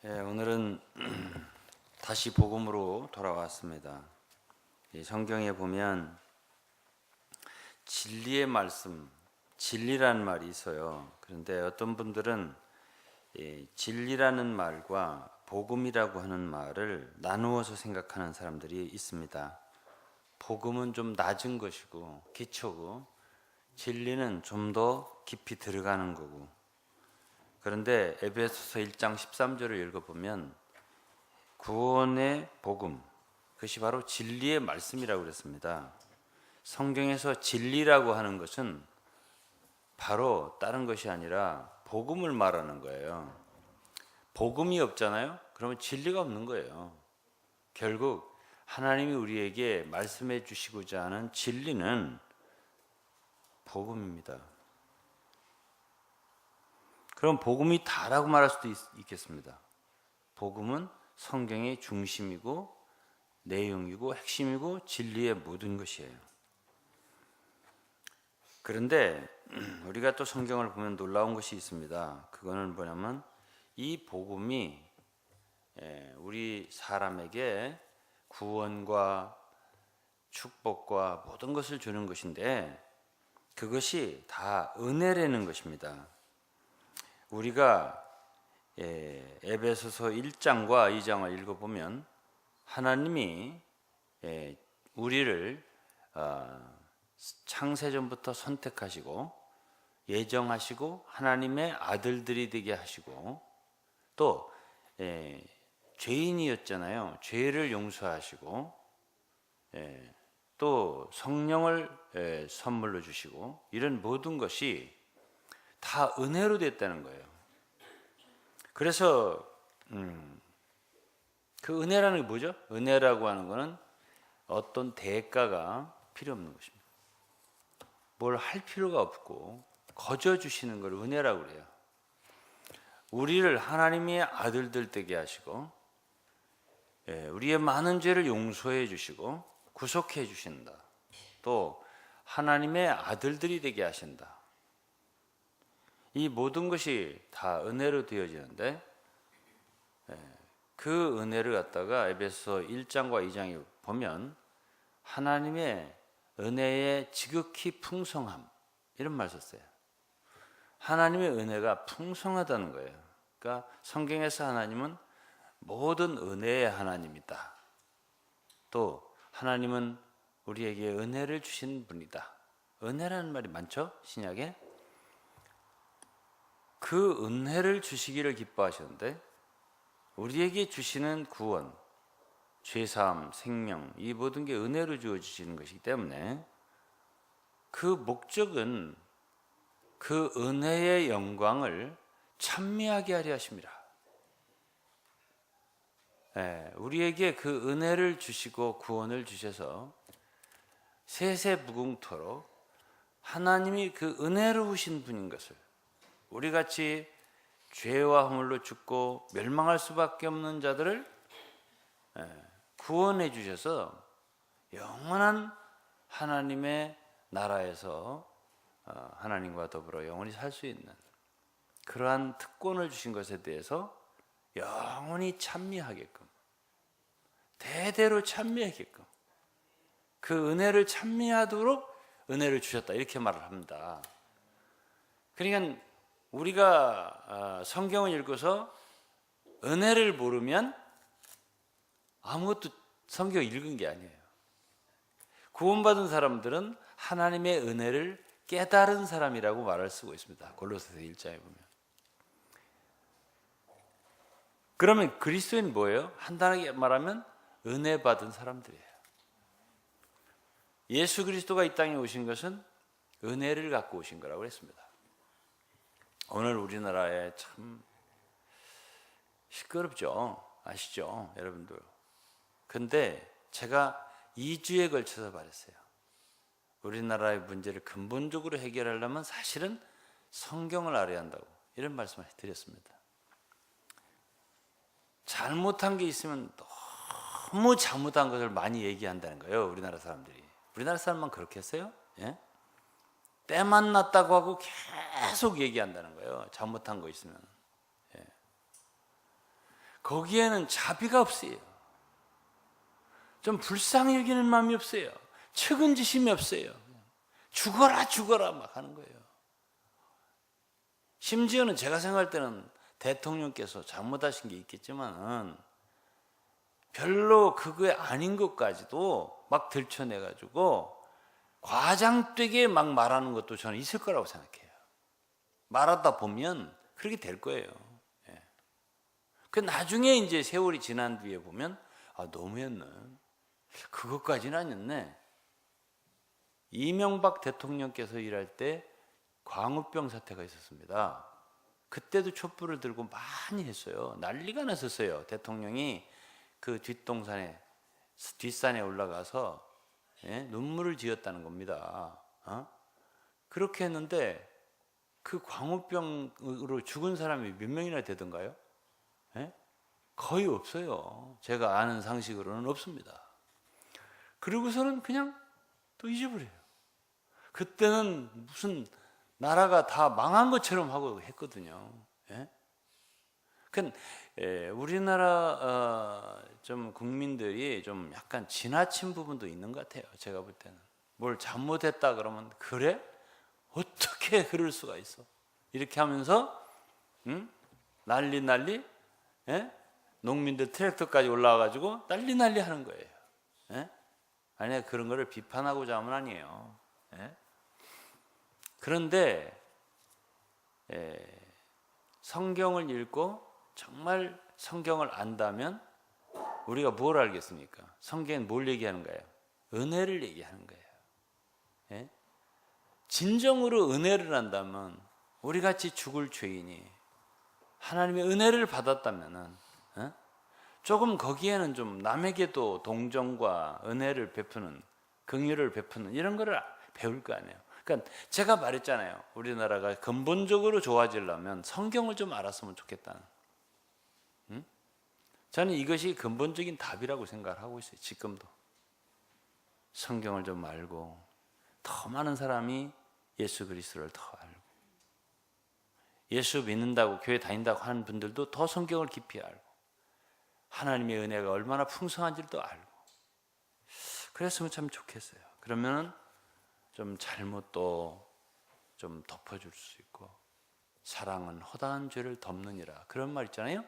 오늘은 다시 복음으로 돌아왔습니다. 이 성경에 보면 진리의 말씀, 진리라는 말이 있어요. 그런데 어떤 분들은 진리라는 말과 복음이라고 하는 말을 나누어서 생각하는 사람들이 있습니다. 복음은 좀 낮은 것이고 기초고, 진리는 좀 더 깊이 들어가는 거고. 그런데 에베소서 1장 13절을 읽어보면 구원의 복음, 그것이 바로 진리의 말씀이라고 그랬습니다. 성경에서 진리라고 하는 것은 바로 다른 것이 아니라 복음을 말하는 거예요. 복음이 없잖아요? 그러면 진리가 없는 거예요. 결국 하나님이 우리에게 말씀해 주시고자 하는 진리는 복음입니다. 그럼 복음이 다라고 말할 수도 있겠습니다. 복음은 성경의 중심이고 내용이고 핵심이고 진리의 모든 것이에요. 그런데 우리가 또 성경을 보면 놀라운 것이 있습니다. 그거는 뭐냐면 이 복음이 우리 사람에게 구원과 축복과 모든 것을 주는 것인데 그것이 다 은혜라는 것입니다. 우리가 에베소서 1장과 2장을 읽어보면 하나님이 우리를 창세전부터 선택하시고 예정하시고 하나님의 아들들이 되게 하시고 또 죄인이었잖아요. 죄를 용서하시고 또 성령을 선물로 주시고 이런 모든 것이 다 은혜로 됐다는 거예요. 그래서 그 은혜라는 게 뭐죠? 은혜라고 하는 것은 어떤 대가가 필요 없는 것입니다. 뭘 할 필요가 없고 거저 주시는 걸 은혜라고 그래요. 우리를 하나님의 아들들 되게 하시고 우리의 많은 죄를 용서해 주시고 구속해 주신다. 또 하나님의 아들들이 되게 하신다. 이 모든 것이 다 은혜로 되어지는데 그 은혜를 갖다가 에베소 1장과 2장에 보면 하나님의 은혜의 지극히 풍성함 이런 말 썼어요. 하나님의 은혜가 풍성하다는 거예요. 그러니까 성경에서 하나님은 모든 은혜의 하나님이다. 또 하나님은 우리에게 은혜를 주신 분이다. 은혜라는 말이 많죠? 신약에. 그 은혜를 주시기를 기뻐하셨는데 우리에게 주시는 구원, 죄사함, 생명 이 모든 게 은혜로 주어지시는 것이기 때문에 그 목적은 그 은혜의 영광을 찬미하게 하려 하십니다. 우리에게 그 은혜를 주시고 구원을 주셔서 세세무궁토록 하나님이 그 은혜로우신 분인 것을 우리같이 죄와 허물로 죽고 멸망할 수밖에 없는 자들을 구원해 주셔서 영원한 하나님의 나라에서 하나님과 더불어 영원히 살 수 있는 그러한 특권을 주신 것에 대해서 영원히 찬미하게끔 대대로 찬미하게끔 그 은혜를 찬미하도록 은혜를 주셨다 이렇게 말을 합니다. 그러니까 우리가 성경을 읽어서 은혜를 모르면 아무것도 성경을 읽은 게 아니에요. 구원받은 사람들은 하나님의 은혜를 깨달은 사람이라고 말을 쓰고 있습니다. 골로새서 1장에 보면. 그러면 그리스도인 뭐예요? 간단하게 말하면 은혜 받은 사람들이에요. 예수 그리스도가 이 땅에 오신 것은 은혜를 갖고 오신 거라고 했습니다. 오늘 우리나라에 참 시끄럽죠. 아시죠? 여러분들. 근데 제가 2주에 걸쳐서 말했어요. 우리나라의 문제를 근본적으로 해결하려면 사실은 성경을 알아야 한다고 이런 말씀을 드렸습니다. 잘못한 게 있으면 너무 잘못한 것을 많이 얘기한다는 거예요. 우리나라 사람들이. 우리나라 사람만 그렇게 했어요? 예? 때만 났다고 하고 계속 얘기한다는 거예요. 잘못한 거 있으면. 거기에는 자비가 없어요. 좀 불쌍히 여기는 마음이 없어요. 측은지심이 없어요. 죽어라 죽어라 막 하는 거예요. 심지어는 제가 생각할 때는 대통령께서 잘못하신 게 있겠지만 별로 그거에 아닌 것까지도 막 들춰내가지고 과장되게 막 말하는 것도 저는 있을 거라고 생각해요. 말하다 보면 그렇게 될 거예요. 예. 그 나중에 이제 세월이 지난 뒤에 보면 아 너무했네. 그것까지는 아니었네. 이명박 대통령께서 일할 때 광우병 사태가 있었습니다. 그때도 촛불을 들고 많이 했어요. 난리가 났었어요. 대통령이 그 뒷산에 올라가서 눈물을 지었다는 겁니다. 그렇게 했는데 그 광우병으로 죽은 사람이 몇 명이나 되던가요? 거의 없어요. 제가 아는 상식으로는 없습니다. 그리고서는 그냥 또 잊어버려요. 그때는 무슨 나라가 다 망한 것처럼 하고 했거든요. 우리나라 좀 국민들이 좀 약간 지나친 부분도 있는 것 같아요. 제가 볼 때는 뭘 잘못했다 그러면 그래? 어떻게 그럴 수가 있어? 이렇게 하면서 난리 농민들 트랙터까지 올라와가지고 난리 하는 거예요. 아니 그런 거를 비판하고자 하면 아니에요. 그런데 성경을 읽고 정말 성경을 안다면 우리가 뭘 알겠습니까? 성경은 뭘 얘기하는 거예요? 은혜를 얘기하는 거예요. 진정으로 은혜를 안다면 우리같이 죽을 죄인이 하나님의 은혜를 받았다면 조금 거기에는 좀 남에게도 동정과 은혜를 베푸는 긍휼을 베푸는 이런 거를 배울 거 아니에요. 그러니까 제가 말했잖아요. 우리나라가 근본적으로 좋아지려면 성경을 좀 알았으면 좋겠다는. 저는 이것이 근본적인 답이라고 생각하고 있어요. 지금도. 성경을 좀 알고 더 많은 사람이 예수 그리스도를 더 알고 예수 믿는다고 교회 다닌다고 하는 분들도 더 성경을 깊이 알고 하나님의 은혜가 얼마나 풍성한지를 또 알고 그랬으면 참 좋겠어요. 그러면 좀 잘못도 좀 덮어줄 수 있고 사랑은 허다한 죄를 덮느니라 그런 말 있잖아요.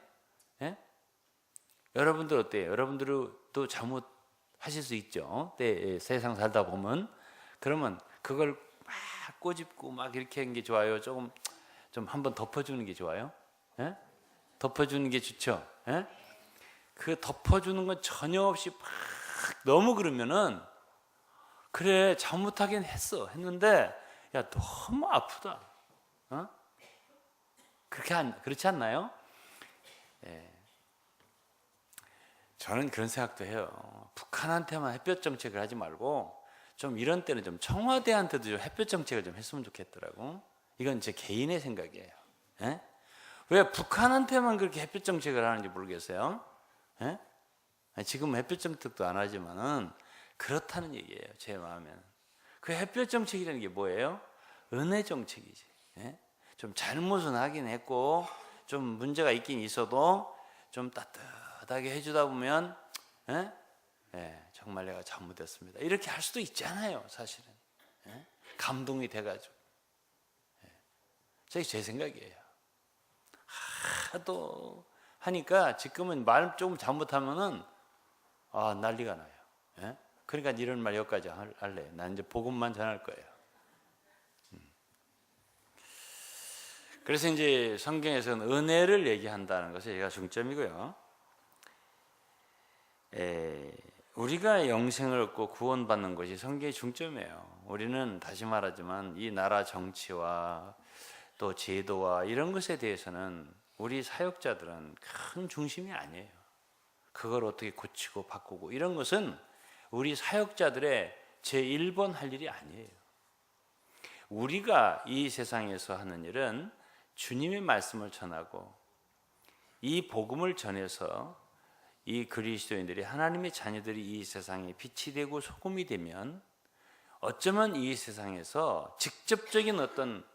여러분들 어때요? 여러분들도 잘못하실 수 있죠. 세상 살다 보면 그러면 그걸 막 꼬집고 막 이렇게 하는 게 좋아요? 좀 한번 덮어주는 게 좋아요? 덮어주는 게 좋죠. 그 덮어주는 건 전혀 없이 막 너무 그러면은 그래 잘못하긴 했는데 야 너무 아프다. 그렇지 않나요? 저는 그런 생각도 해요. 북한한테만 햇볕 정책을 하지 말고 좀 이런 때는 좀 청와대한테도 좀 햇볕 정책을 좀 했으면 좋겠더라고. 이건 제 개인의 생각이에요. 왜 북한한테만 그렇게 햇볕 정책을 하는지 모르겠어요. 지금 햇볕 정책도 안 하지만은 그렇다는 얘기예요. 제 마음에는. 그 햇볕 정책이라는 게 뭐예요? 은혜 정책이지. 좀 잘못은 하긴 했고 좀 문제가 있긴 있어도 좀 따뜻하게 해주다 보면 정말 내가 잘못했습니다. 이렇게 할 수도 있잖아요. 사실은. 감동이 돼가지고. 저게 제 생각이에요. 하도 하니까 지금은 말 조금 잘못하면은 난리가 나요. 그러니까 이런 말 여기까지 할래. 난 이제 복음만 전할 거예요. 그래서 이제 성경에서는 은혜를 얘기한다는 것이 얘가 중점이고요. 우리가 영생을 얻고 구원받는 것이 성경의 중점이에요. 우리는 다시 말하지만 이 나라 정치와 또 제도와 이런 것에 대해서는 우리 사역자들은 큰 중심이 아니에요. 그걸 어떻게 고치고 바꾸고 이런 것은 우리 사역자들의 제1번 할 일이 아니에요. 우리가 이 세상에서 하는 일은 주님의 말씀을 전하고 이 복음을 전해서 이 그리스도인들이 하나님의 자녀들이 이 세상에 빛이 되고 소금이 되면 어쩌면 이 세상에서 직접적인 어떤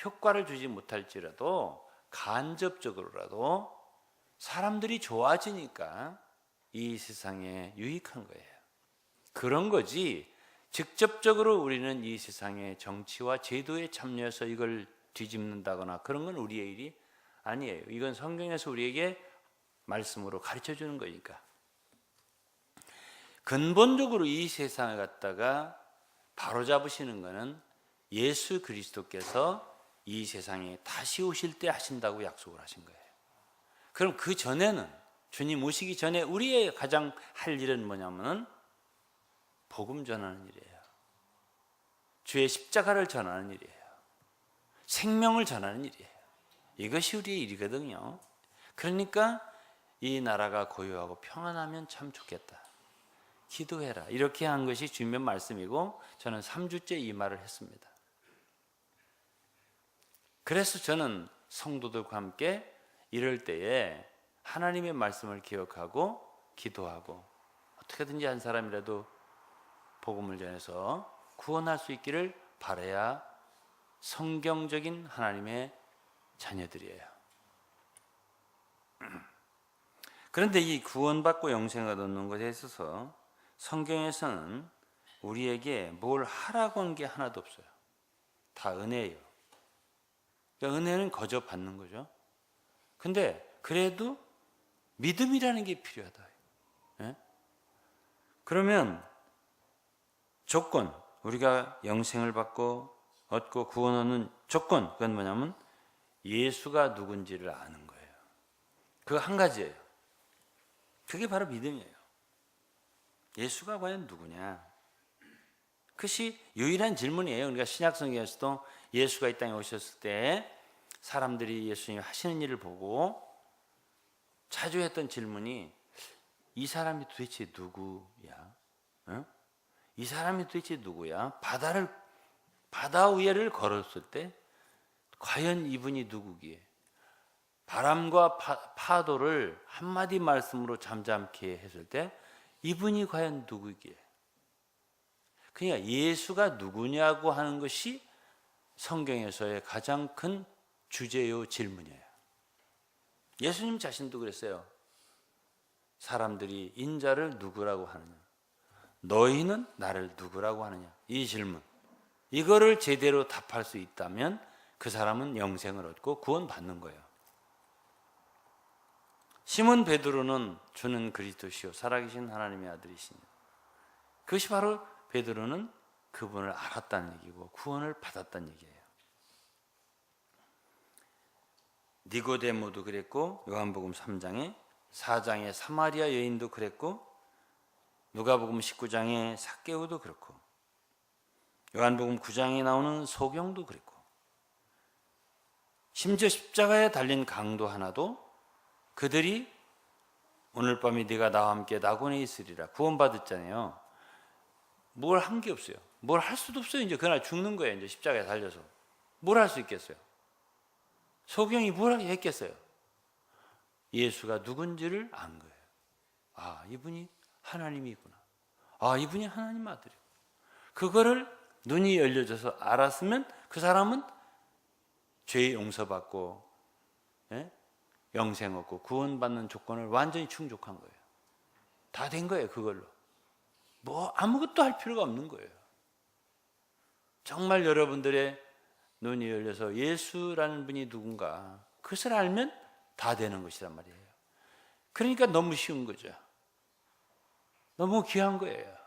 효과를 주지 못할지라도 간접적으로라도 사람들이 좋아지니까 이 세상에 유익한 거예요. 그런 거지 직접적으로 우리는 이 세상의 정치와 제도에 참여해서 이걸 뒤집는다거나 그런 건 우리의 일이 아니에요. 이건 성경에서 우리에게 말씀으로 가르쳐 주는 거니까. 근본적으로 이 세상을 갖다가 바로잡으시는 것은 예수 그리스도께서 이 세상에 다시 오실 때 하신다고 약속을 하신 거예요. 그럼 그 전에는, 주님 오시기 전에 우리의 가장 할 일은 뭐냐면 복음 전하는 일이에요. 주의 십자가를 전하는 일이에요. 생명을 전하는 일이에요. 이것이 우리의 일이거든요. 그러니까 이 나라가 고요하고 평안하면 참 좋겠다. 기도해라. 이렇게 한 것이 주님의 말씀이고 저는 3주째 이 말을 했습니다. 그래서 저는 성도들과 함께 이럴 때에 하나님의 말씀을 기억하고 기도하고 어떻게든지 한 사람이라도 복음을 전해서 구원할 수 있기를 바라야 성경적인 하나님의 자녀들이에요. 그런데 이 구원받고 영생을 얻는 것에 있어서 성경에서는 우리에게 뭘 하라고 한 게 하나도 없어요. 다 은혜예요. 그러니까 은혜는 거저 받는 거죠. 근데 그래도 믿음이라는 게 필요하다. 예? 그러면 조건, 우리가 영생을 받고 얻고 구원 얻는 조건, 그건 뭐냐면 예수가 누군지를 아는 거예요. 그거 한 가지예요. 그게 바로 믿음이에요. 예수가 과연 누구냐? 그것이 유일한 질문이에요. 우리가 신약성경에서도 예수가 이 땅에 오셨을 때 사람들이 예수님이 하시는 일을 보고 자주 했던 질문이 이 사람이 도대체 누구야? 어? 이 사람이 도대체 누구야? 바다 위를 걸었을 때 과연 이분이 누구기에? 바람과 파도를 한마디 말씀으로 잠잠케 했을 때 이분이 과연 누구기에? 그러니까 예수가 누구냐고 하는 것이 성경에서의 가장 큰 주제요 질문이에요. 예수님 자신도 그랬어요. 사람들이 인자를 누구라고 하느냐? 너희는 나를 누구라고 하느냐? 이 질문. 이거를 제대로 답할 수 있다면 그 사람은 영생을 얻고 구원받는 거예요. 시몬 베드로는 주는 그리스도시요 살아계신 하나님의 아들이시니. 그것이 바로 베드로는 그분을 알았다는 얘기고 구원을 받았다는 얘기예요. 니고데모도 그랬고 요한복음 3장에 4장의 사마리아 여인도 그랬고 누가복음 19장의 삭개오도 그렇고 요한복음 9장에 나오는 소경도 그랬고 심지어 십자가에 달린 강도 하나도 그들이 오늘 밤에 네가 나와 함께 낙원에 있으리라 구원받았잖아요. 뭘 한 게 없어요. 뭘 할 수도 없어요. 이제 그날 죽는 거예요. 이제 십자가에 달려서 뭘 할 수 있겠어요? 소경이 뭘 했겠어요? 예수가 누군지를 안 거예요. 아, 이분이 하나님이구나. 아, 이분이 하나님 아들이구나. 그거를 눈이 열려져서 알았으면 그 사람은 죄 용서받고 영생 얻고 구원받는 조건을 완전히 충족한 거예요. 다 된 거예요. 그걸로. 뭐 아무것도 할 필요가 없는 거예요. 정말 여러분들의 눈이 열려서 예수라는 분이 누군가 그것을 알면 다 되는 것이란 말이에요. 그러니까 너무 쉬운 거죠. 너무 귀한 거예요.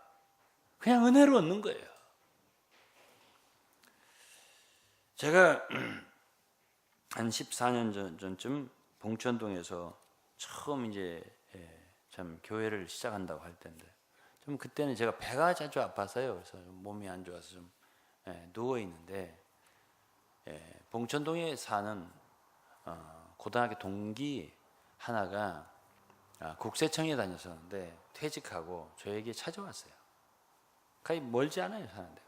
그냥 은혜로 얻는 거예요. 제가 한 14년 전쯤 봉천동에서 처음 이제 참 교회를 시작한다고 할 때인데 좀 그때는 제가 배가 자주 아파서요. 그래서 몸이 안 좋아서 좀 누워 있는데 봉천동에 사는 고등학교 동기 하나가 국세청에 다녔었는데 퇴직하고 저에게 찾아왔어요. 거의 멀지 않아요, 사는데.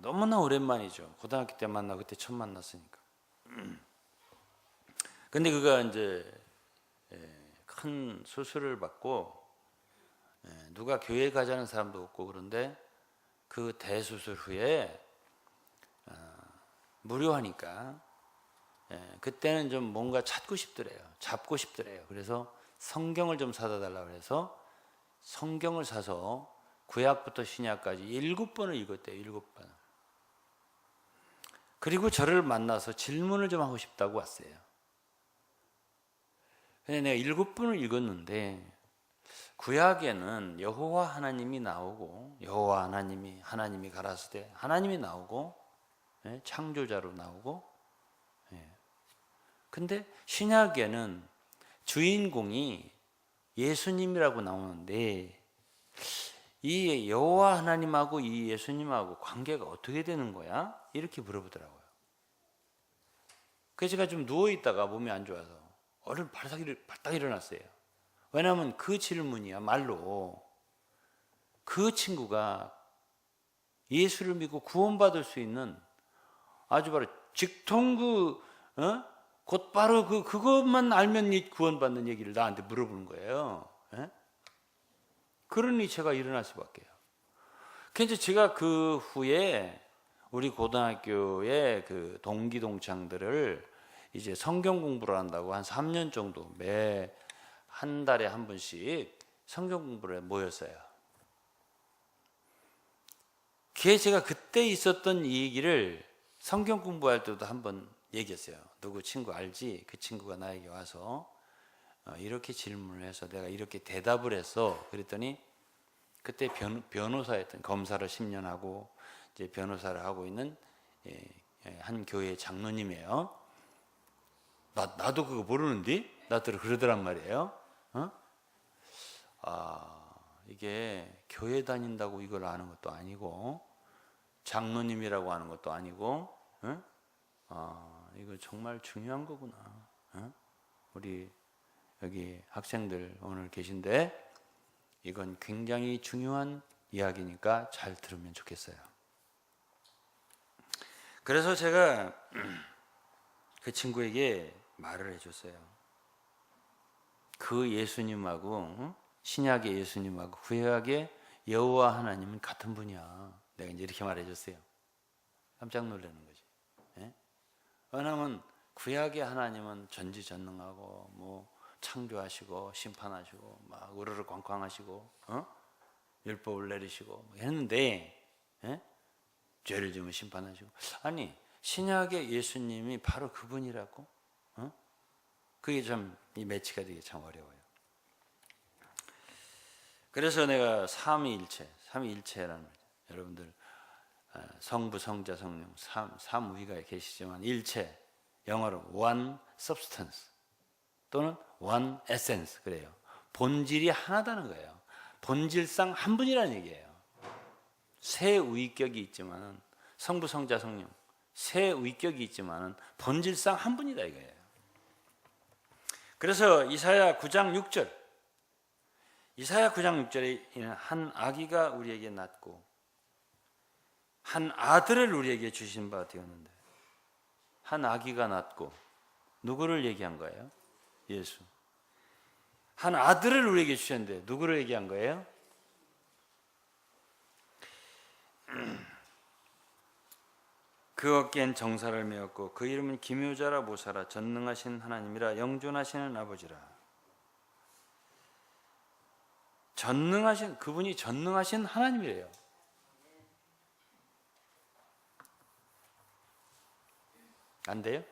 너무나 오랜만이죠. 고등학교 때 만나고 그때 처음 만났으니까. 근데 그가 이제 큰 수술을 받고 누가 교회 가자는 사람도 없고 그런데 그 대수술 후에 무료하니까 그때는 좀 뭔가 찾고 싶더래요. 잡고 싶더래요. 그래서 성경을 좀 사다 달라고 해서 성경을 사서 구약부터 신약까지 7번을 읽었대요. 7번. 그리고 저를 만나서 질문을 좀 하고 싶다고 왔어요. 근데 내가 7번을 읽었는데 구약에는 여호와 하나님이 나오고 여호와 하나님이 가라사대 하나님이 나오고 창조자로 나오고 근데 신약에는 주인공이 예수님이라고 나오는데 이 여호와 하나님하고 이 예수님하고 관계가 어떻게 되는 거야? 이렇게 물어보더라고요. 그래서 제가 좀 누워있다가 몸이 안 좋아서 얼른 발딱 일어났어요. 왜냐하면 그 질문이야말로 그 친구가 예수를 믿고 구원받을 수 있는 아주 바로 직통 곧바로 그것만 알면 구원받는 얘기를 나한테 물어보는 거예요. 그러니 제가 일어날 수밖에요. 그래서 제가 그 후에 우리 고등학교의 그 동기 동창들을 이제 성경 공부를 한다고 한 3년 정도 매 한 달에 한 번씩 성경 공부를 모였어요. 제가 그때 있었던 이 얘기를 성경 공부할 때도 한번 얘기했어요. 누구 친구 알지? 그 친구가 나에게 와서 이렇게 질문을 해서 내가 이렇게 대답을 했어. 그랬더니 그때 변호사였던 검사를 10년 하고 이제 변호사를 하고 있는 한 교회 장로님이에요. 나도 그거 모르는데? 나도 그러더란 말이에요. 이게 교회 다닌다고 이걸 아는 것도 아니고 장로님이라고 하는 것도 아니고 이거 정말 중요한 거구나. 우리 여기 학생들 오늘 계신데 이건 굉장히 중요한 이야기니까 잘 들으면 좋겠어요. 그래서 제가 그 친구에게 말을 해줬어요. 그 예수님하고 신약의 예수님하고 구약의 여호와 하나님은 같은 분이야. 내가 이제 이렇게 말해줬어요. 깜짝 놀라는 거지. 왜냐하면 구약의 하나님은 전지전능하고 뭐 창조하시고 심판하시고 막 우르르 꽝꽝하시고 율법을 내리시고 뭐 했는데 죄를 지으면 심판하시고 아니 신약의 예수님이 바로 그분이라고 그게 좀 이 매치가 되기 참 어려워요. 그래서 내가 삼위일체라는 거죠. 여러분들 성부, 성자, 성령 삼위가 계시지만 일체 영어로 one substance 또는 one essence 그래요. 본질이 하나다는 거예요. 본질상 한 분이라는 얘기예요. 세 위격이 있지만 성부, 성자, 성령 세 위격이 있지만 본질상 한 분이다 이거예요. 그래서 이사야 9장 6절 이사야 9장 6절에 한 아기가 우리에게 낳고 한 아들을 우리에게 주신 바 되었는데 한 아기가 낳고 누구를 얘기한 거예요? 예수. 한 아들을 우리에게 주셨는데 누구를 얘기한 거예요? 그 어깨엔 정사를 메었고 그 이름은 기묘자라 모사라 전능하신 하나님이라 영존하시는 아버지라. 그분이 전능하신 하나님이래요. 안 돼요?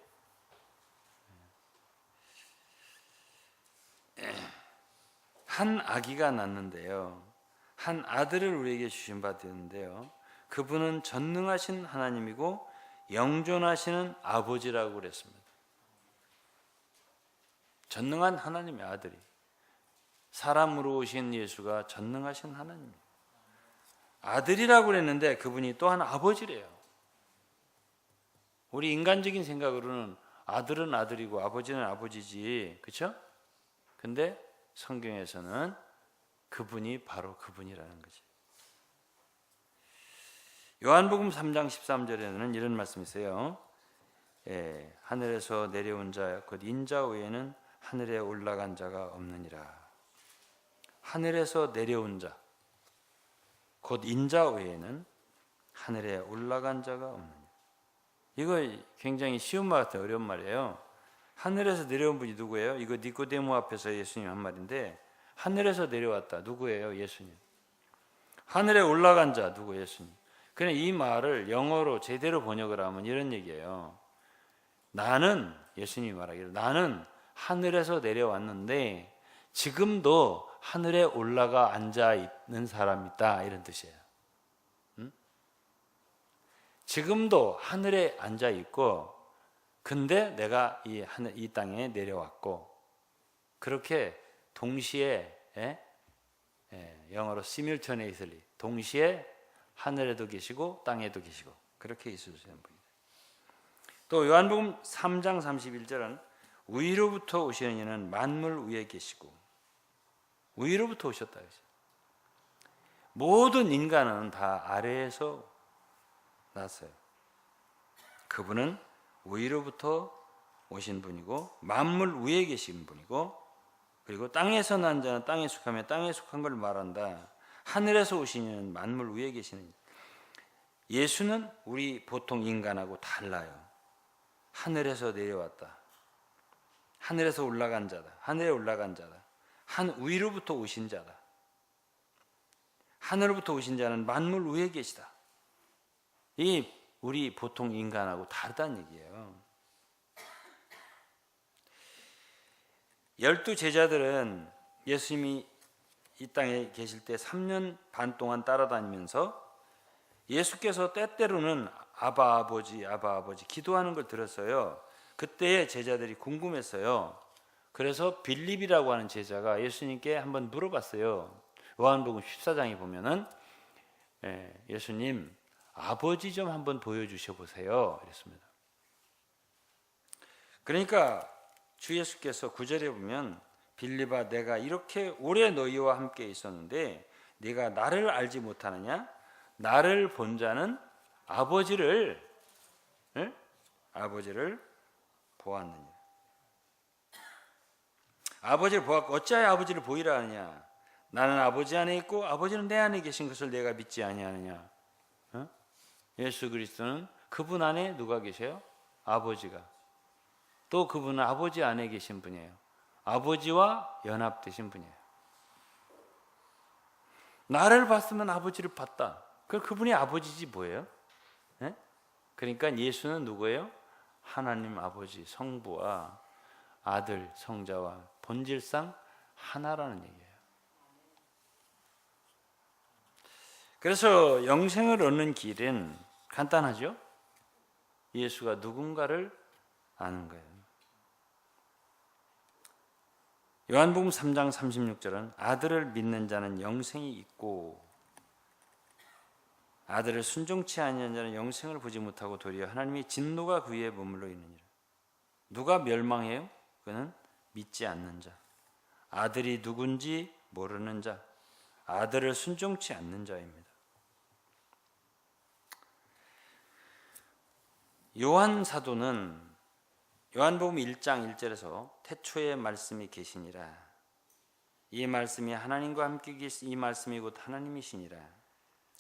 한 아기가 낳는데요. 한 아들을 우리에게 주신 바 되는데요. 그분은 전능하신 하나님이고 영존하시는 아버지라고 그랬습니다. 전능한 하나님의 아들이 사람으로 오신 예수가 전능하신 하나님 아들이라고 그랬는데 그분이 또한 아버지래요. 우리 인간적인 생각으로는 아들은 아들이고 아버지는 아버지지, 그렇죠? 근데 성경에서는 그분이 바로 그분이라는 거지. 요한복음 3장 13절에는 이런 말씀이 있어요. 하늘에서 내려온 자 곧 인자 외에는 하늘에 올라간 자가 없느니라. 하늘에서 내려온 자 곧 인자 외에는 하늘에 올라간 자가 없느니라. 이거 굉장히 쉬운 말 같아요. 어려운 말이에요. 하늘에서 내려온 분이 누구예요? 이거 니고데모 앞에서 예수님 한 말인데, 하늘에서 내려왔다. 누구예요? 예수님. 하늘에 올라간 자 누구? 예수님. 그냥 이 말을 영어로 제대로 번역을 하면 이런 얘기예요. 나는, 예수님이 말하기를, 나는 하늘에서 내려왔는데 지금도 하늘에 올라가 앉아 있는 사람이다, 이런 뜻이에요. 지금도 하늘에 앉아 있고, 근데 내가 이 땅에 내려왔고, 그렇게 동시에, 영어로 simultaneously, 동시에 하늘에도 계시고 땅에도 계시고 그렇게 있으시는 분이다. 또 요한복음 3장 31절은 위로부터 오시는 이는 만물 위에 계시고, 위로부터 오셨다. 모든 인간은 다 아래에서 났어요. 그분은 위로부터 오신 분이고 만물 위에 계신 분이고, 그리고 땅에서 난 자는 땅에 속하며 땅에 속한 걸 말한다. 하늘에서 오시는 만물 위에 계시는, 예수는 우리 보통 인간하고 달라요. 하늘에서 내려왔다. 하늘에서 올라간 자다. 하늘에 올라간 자다. 위로부터 오신 자다. 하늘로부터 오신 자는 만물 위에 계시다. 이 우리 보통 인간하고 다르다는 얘기예요. 12 제자들은 예수님이 이 땅에 계실 때 3년 반 동안 따라다니면서 예수께서 때때로는 아바 아버지, 아바 아버지 기도하는 걸 들었어요. 그때의 제자들이 궁금했어요. 그래서 빌립이라고 하는 제자가 예수님께 한번 물어봤어요. 요한복음 14장에 보면은 예수님, 아버지 좀 한번 보여주셔 보세요, 이랬습니다. 그러니까 주 예수께서 9절에 보면, 빌립아, 내가 이렇게 오래 너희와 함께 있었는데 네가 나를 알지 못하느냐? 나를 본 자는 아버지를 보았느냐? 아버지를 보았고 어찌하여 아버지를 보이라 하느냐? 나는 아버지 안에 있고 아버지는 내 안에 계신 것을 내가 믿지 아니하느냐? 예수 그리스도는 그분 안에 누가 계세요? 아버지가. 또 그분은 아버지 안에 계신 분이에요. 아버지와 연합되신 분이에요. 나를 봤으면 아버지를 봤다. 그분이 아버지지 뭐예요? 네? 그러니까 예수는 누구예요? 하나님 아버지, 성부와 아들, 성자와 본질상 하나라는 얘기예요. 그래서 영생을 얻는 길은 간단하죠? 예수가 누군가를 아는 거예요. 요한복음 3장 36절은 아들을 믿는 자는 영생이 있고 아들을 순종치 아니한 자는 영생을 보지 못하고 도리어 하나님의 진노가 그 위에 머물러 있느니라. 누가 멸망해요? 그는 믿지 않는 자, 아들이 누군지 모르는 자, 아들을 순종치 않는 자입니다. 요한 사도는 요한복음 1장 1절에서 태초에 말씀이 계시니라, 이 말씀이 하나님과 함께 이 말씀이 곧 하나님이시니라,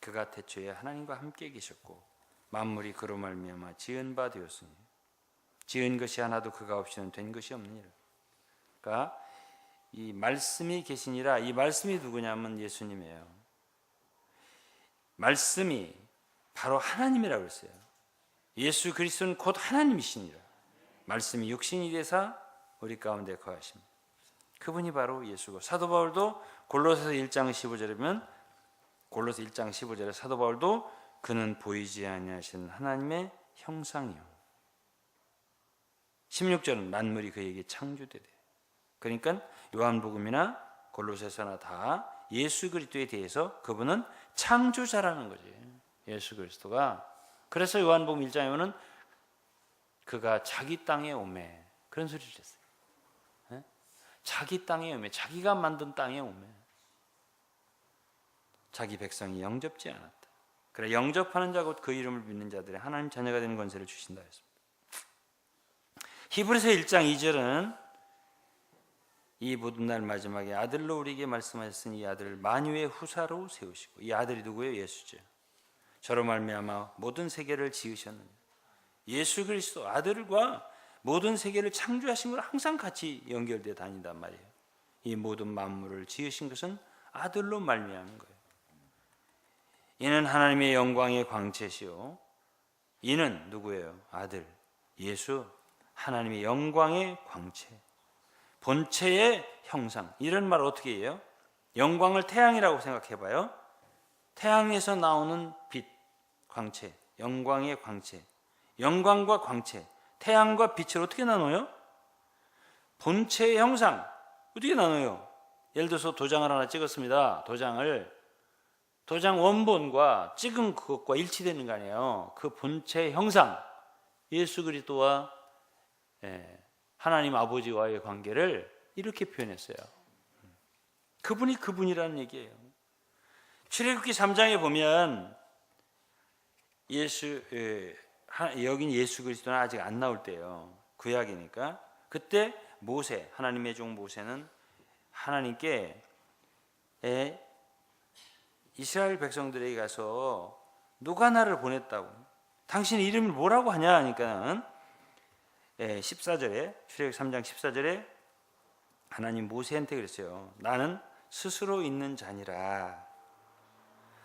그가 태초에 하나님과 함께 계셨고 만물이 그로 말미암아 지은 바 되었으니 지은 것이 하나도 그가 없이는 된 것이 없느니라. 그러니까 이 말씀이 계시니라, 이 말씀이 누구냐면 예수님이에요. 말씀이 바로 하나님이라고 했어요. 예수 그리스도는 곧 하나님이시니라. 말씀이 육신이 되사 우리 가운데 거하십니다. 그분이 바로 예수고, 사도 바울도 골로새서 1장 15절에 보면, 골로새 1장 15절에 사도 바울도 그는 보이지 아니하신 하나님의 형상이요, 16절은 만물이 그에게 창조되되. 그러니까 요한복음이나 골로새서나 다 예수 그리스도에 대해서 그분은 창조자라는 거지, 예수 그리스도가. 그래서 요한복음 1장에 보면 그가 자기 땅에 오매, 그런 소리를 했어요. 네? 자기 땅에 오매, 자기가 만든 땅에 오매. 자기 백성이 영접지 않았다. 그래, 영접하는 자 곧 그 이름을 믿는 자들의 하나님 자녀가 되는 권세를 주신다 했습니다. 히브리서 1장 2절은 이 모든 날 마지막에 아들로 우리에게 말씀하셨으니 이 아들을 만유의 후사로 세우시고, 이 아들이 누구예요? 예수죠. 저로 말미암아 모든 세계를 지으셨느냐. 예수 그리스도 아들과 모든 세계를 창조하신 걸 항상 같이 연결되어 다닌단 말이에요. 이 모든 만물을 지으신 것은 아들로 말미암은 거예요. 이는 하나님의 영광의 광채시요. 이는 누구예요? 아들 예수, 하나님의 영광의 광채, 본체의 형상. 이런 말 어떻게 해요? 영광을 태양이라고 생각해봐요. 태양에서 나오는 빛, 광채, 영광의 광채. 영광과 광채, 태양과 빛을 어떻게 나눠요? 본체의 형상 어떻게 나눠요? 예를 들어서 도장을 하나 찍었습니다. 도장 원본과 찍은 그것과 일치되는 거 아니에요. 그 본체의 형상, 예수 그리스도와 하나님 아버지와의 관계를 이렇게 표현했어요. 그분이 그분이라는 얘기예요. 출애굽기 3장에 보면 여긴 예수 그리스도는 아직 안 나올 때예요. 구약이니까. 그때 모세, 하나님의 종 모세는 하나님께 이스라엘 백성들에게 가서 누가 나를 보냈다고, 당신 이름이 뭐라고 하냐 하니까는 14절에, 출애굽기 3장 14절에 하나님 모세한테 그랬어요. 나는 스스로 있는 자니라.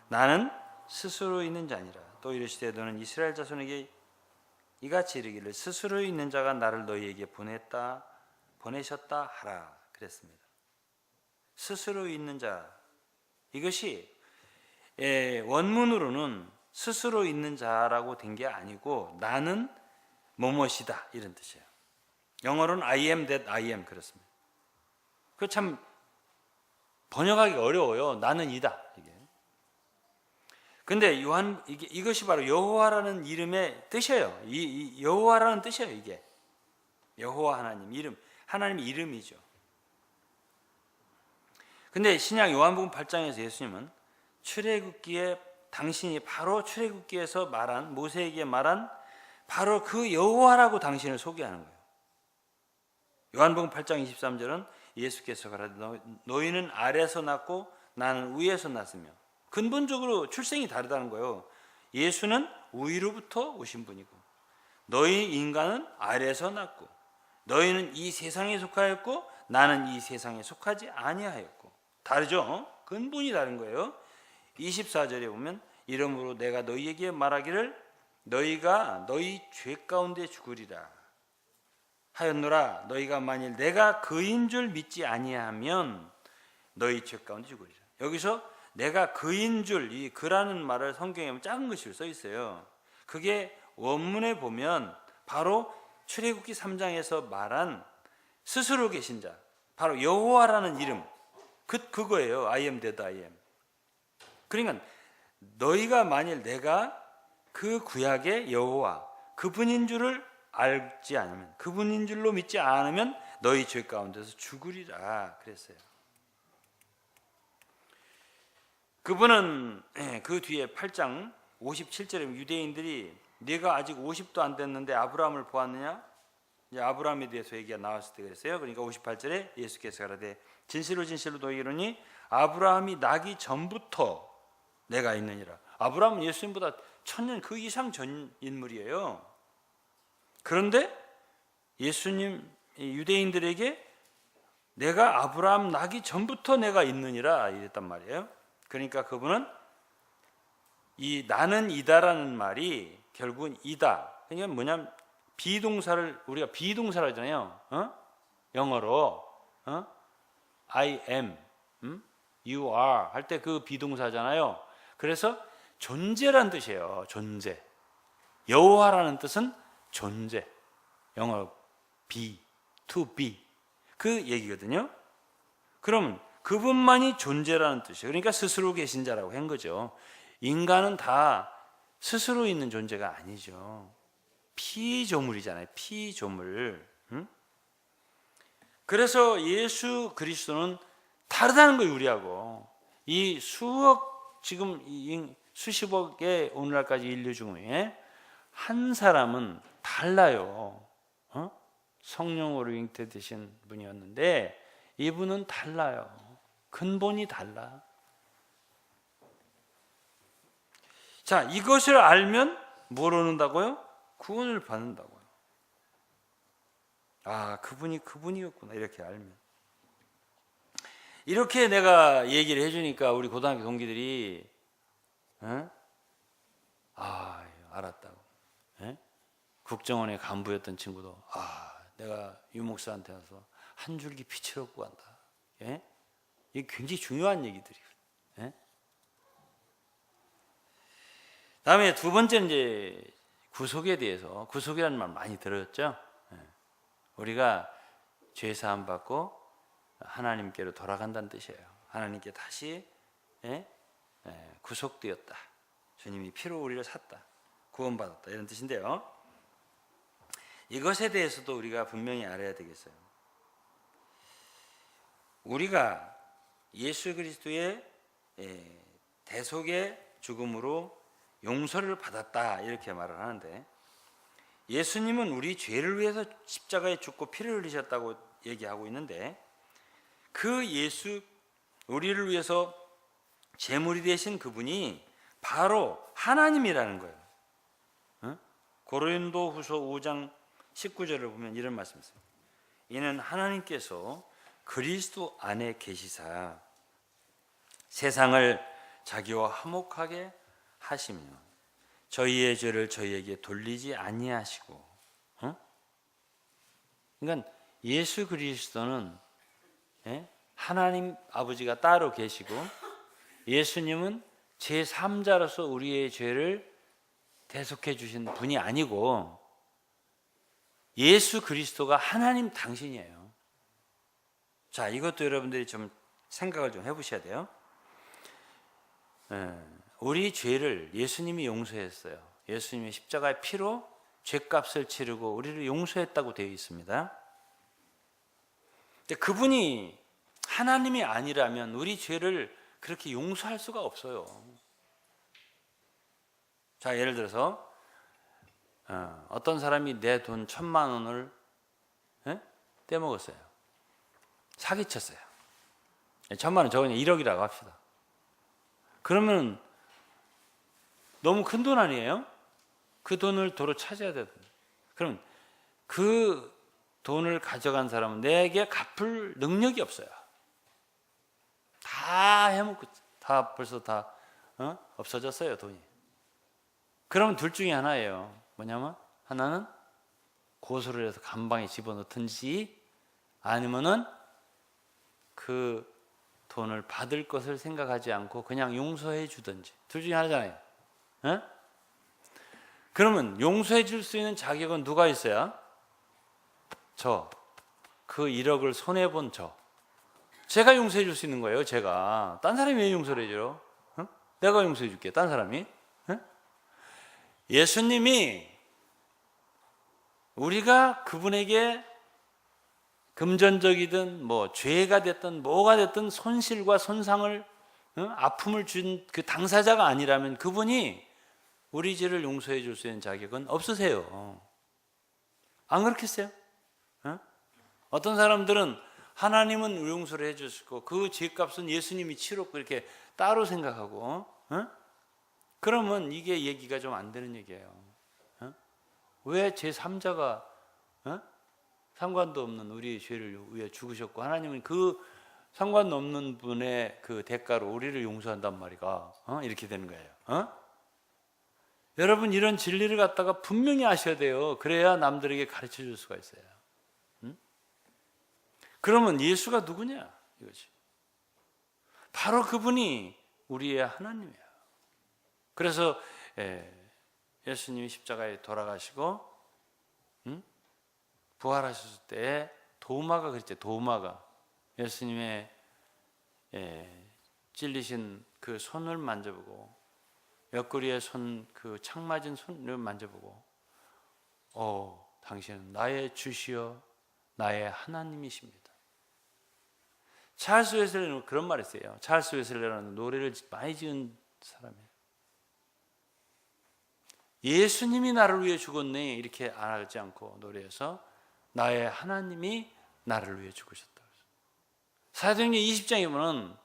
나는 스스로 있는 자니라. 또 이르시되 너는 이스라엘 자손에게 이같이 이르기를 스스로 있는 자가 나를 너희에게 보내셨다 하라 그랬습니다. 스스로 있는 자, 이것이 원문으로는 스스로 있는 자라고 된 게 아니고 나는 뭐뭇이다 이런 뜻이에요. 영어로는 I am that I am 그렇습니다. 그 참 번역하기 어려워요. 나는 이다 이게. 근데 이것이 바로 여호와라는 이름의 뜻이에요. 이 여호와라는 뜻이에요. 이게 여호와 하나님 이름, 하나님의 이름이죠. 근데 신약 요한복음 8장에서 예수님은 출애굽기에 당신이 바로 출애굽기에서 말한, 모세에게 말한 바로 그 여호와라고 당신을 소개하는 거예요. 요한복음 8장 23절은 예수께서 가라되 너희는 아래에서 났고 나는 위에서 났으며, 근본적으로 출생이 다르다는 거예요. 예수는 위로부터 오신 분이고 너희 인간은 아래에서 났고 너희는 이 세상에 속하였고 나는 이 세상에 속하지 아니하였고. 다르죠? 근본이 다른 거예요. 24절에 보면 이러므로 내가 너희에게 말하기를 너희가 너희 죄 가운데 죽으리라 하였노라. 너희가 만일 내가 그인 줄 믿지 아니하면 너희 죄 가운데 죽으리라. 여기서 내가 그인 줄, 이 그라는 말을 성경에 보면 작은 글씨로 써 있어요. 그게 원문에 보면 바로 출애굽기 3장에서 말한 스스로 계신 자, 바로 여호와라는 이름, 그거예요. I am that I am. 그러니까 너희가 만일 내가 그 구약의 여호와, 그분인 줄을 알지 않으면, 그분인 줄로 믿지 않으면 너희 죄 가운데서 죽으리라 그랬어요. 그분은 그 뒤에 8장 57절에 유대인들이 네가 아직 50도 안 됐는데 아브라함을 보았느냐? 이제 아브라함에 대해서 얘기가 나왔을 때 그랬어요. 그러니까 58절에 예수께서 가라되 진실로 진실로 너희에게 이르노니 아브라함이 나기 전부터 내가 있느니라. 아브라함은 예수님보다 1000년 그 이상 전 인물이에요. 그런데 예수님 유대인들에게 내가 아브라함 나기 전부터 내가 있느니라 이랬단 말이에요. 그러니까 그분은 이 나는 이다라는 말이 결국은 이다. 그러니까 뭐냐면 비동사를 우리가 비동사를 하잖아요. 영어로 I am, you are 할 때 그 비동사잖아요. 그래서 존재란 뜻이에요. 존재. 여호와라는 뜻은 존재. 영어로 be, to be 그 얘기거든요. 그러면 그분만이 존재라는 뜻이에요. 그러니까 스스로 계신 자라고 한 거죠. 인간은 다 스스로 있는 존재가 아니죠. 피조물이잖아요. 피조물. 그래서 예수 그리스도는 다르다는 거예요. 우리하고. 이 지금 수십억의 오늘날까지 인류 중에 한 사람은 달라요. 성령으로 잉태되신 분이었는데 이분은 달라요. 근본이 달라. 자, 이것을 알면 뭘 얻는다고요? 구원을 받는다고요. 아, 그분이 그분이었구나 이렇게 알면. 이렇게 내가 얘기를 해주니까 우리 고등학교 동기들이 알았다고. 국정원의 간부였던 친구도 내가 유 목사한테 와서 한 줄기 빛을 얻고 간다. 이게 굉장히 중요한 얘기들이에요. 다음에 두 번째 이제 구속에 대해서, 구속이라는 말 많이 들었죠. 우리가 죄 사함 받고 하나님께로 돌아간다는 뜻이에요. 하나님께 다시 구속되었다. 주님이 피로 우리를 샀다. 구원받았다. 이런 뜻인데요. 이것에 대해서도 우리가 분명히 알아야 되겠어요. 우리가 예수 그리스도의 대속의 죽음으로 용서를 받았다 이렇게 말을 하는데, 예수님은 우리 죄를 위해서 십자가에 죽고 피를 흘리셨다고 얘기하고 있는데, 그 예수, 우리를 위해서 제물이 되신 그분이 바로 하나님이라는 거예요. 고린도후서 5장 19절을 보면 이런 말씀이 있어요. 이는 하나님께서 그리스도 안에 계시사 세상을 자기와 화목하게 하시며 저희의 죄를 저희에게 돌리지 아니하시고. 그러니까 예수 그리스도는 하나님 아버지가 따로 계시고, 예수님은 제3자로서 우리의 죄를 대속해 주신 분이 아니고, 예수 그리스도가 하나님 당신이에요. 자, 이것도 여러분들이 좀 생각을 좀 해보셔야 돼요. 우리 죄를 예수님이 용서했어요. 예수님의 십자가의 피로 죄값을 치르고 우리를 용서했다고 되어 있습니다. 근데 그분이 하나님이 아니라면 우리 죄를 그렇게 용서할 수가 없어요. 자, 예를 들어서 어떤 사람이 내 돈 1,000만 원을 떼먹었어요. 사기쳤어요. 1,000만 원 적으니 1억이라고 합시다. 그러면 너무 큰 돈 아니에요? 그 돈을 도로 찾아야 돼요. 그럼 그 돈을 가져간 사람은 내게 갚을 능력이 없어요. 다 해먹고 다 벌써 다 없어졌어요, 돈이. 그러면 둘 중에 하나예요. 뭐냐면 하나는 고소를 해서 감방에 집어넣든지, 아니면은 그 돈을 받을 것을 생각하지 않고 그냥 용서해 주든지. 둘 중에 하나잖아요. 그러면 용서해 줄 수 있는 자격은 누가 있어야? 그 1억을 손해본 제가 용서해 줄 수 있는 거예요. 제가. 딴 사람이 왜 용서를 해줘요? 내가 용서해 줄게. 딴 사람이. 예수님이 우리가 그분에게 금전적이든 뭐 죄가 됐든 뭐가 됐든 손실과 손상을 아픔을 준 그 당사자가 아니라면 그분이 우리 죄를 용서해 줄 수 있는 자격은 없으세요. 안 그렇겠어요? 어떤 사람들은 하나님은 용서를 해 주시고 그 죄값은 예수님이 치렀고 이렇게 따로 생각하고, 그러면 이게 얘기가 좀 안 되는 얘기예요. 왜 제3자가 상관도 없는 우리의 죄를 위해 죽으셨고, 하나님은 그 상관도 없는 분의 그 대가로 우리를 용서한단 말이가 이렇게 되는 거예요. 여러분, 이런 진리를 갖다가 분명히 아셔야 돼요. 그래야 남들에게 가르쳐 줄 수가 있어요. 그러면 예수가 누구냐 이거지. 바로 그분이 우리의 하나님이에요. 그래서 예수님이 십자가에 돌아가시고 부활하셨을 때 도마가 그랬죠. 도마가 예수님의 찔리신 그 손을 만져보고, 옆구리에 그 창 맞은 손을 만져보고, 당신은 나의 주시여 나의 하나님이십니다. 찰스 웨슬레는 그런 말 했어요. 찰스 웨슬레라는 노래를 많이 지은 사람이에요. 예수님이 나를 위해 죽었네 이렇게 안 하지 않고 노래에서 나의 하나님이 나를 위해 죽으셨다. 사도행전 20장에 보면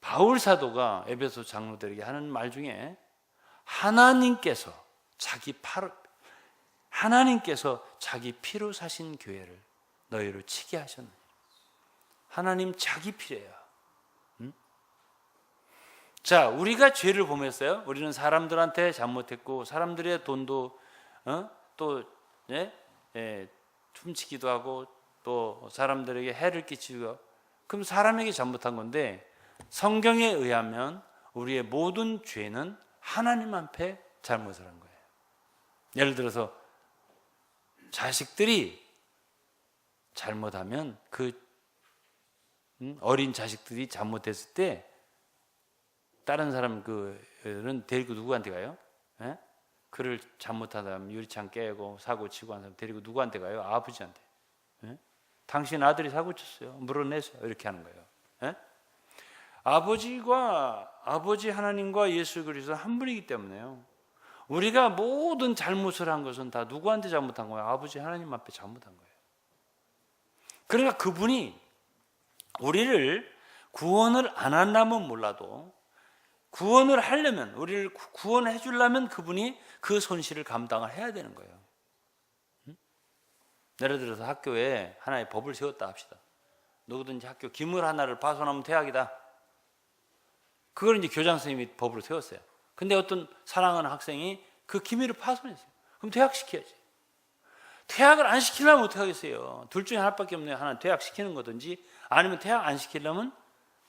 바울 사도가 에베소 장로들에게 하는 말 중에 하나님께서 하나님께서 자기 피로 사신 교회를 너희로 치게 하셨느니라. 하나님 자기 피래요. 자, 우리가 죄를 범했어요. 우리는 사람들한테 잘못했고 사람들의 돈도 또 훔치기도 하고 또 사람들에게 해를 끼치고, 그럼 사람에게 잘못한 건데, 성경에 의하면 우리의 모든 죄는 하나님 앞에 잘못을 한 거예요. 예를 들어서 자식들이 잘못하면, 그 어린 자식들이 잘못했을 때 다른 사람은 데리고 누구한테 가요? 그를 잘못하다 유리창 깨고 사고 치고 한 사람 데리고 누구한테 가요? 아버지한테. 당신 아들이 사고 쳤어요. 물어내세요. 이렇게 하는 거예요. 아버지 하나님과 예수 그리스도 한 분이기 때문에요. 우리가 모든 잘못을 한 것은 다 누구한테 잘못한 거예요? 아버지 하나님 앞에 잘못한 거예요. 그러니까 그분이 우리를 구원을 안 한다면 몰라도 구원을 하려면, 우리를 구원해 주려면 그분이 그 손실을 감당을 해야 되는 거예요. 예를 들어서 학교에 하나의 법을 세웠다 합시다. 누구든지 학교 기물 하나를 파손하면 퇴학이다. 그걸 이제 교장 선생님이 법으로 세웠어요. 근데 어떤 사랑하는 학생이 그 기밀을 파손했어요. 그럼 퇴학시켜야지. 퇴학을 안 시키려면 어떡하겠어요? 둘 중에 하나밖에 없네요. 하나는 퇴학시키는 거든지, 아니면 퇴학 안 시키려면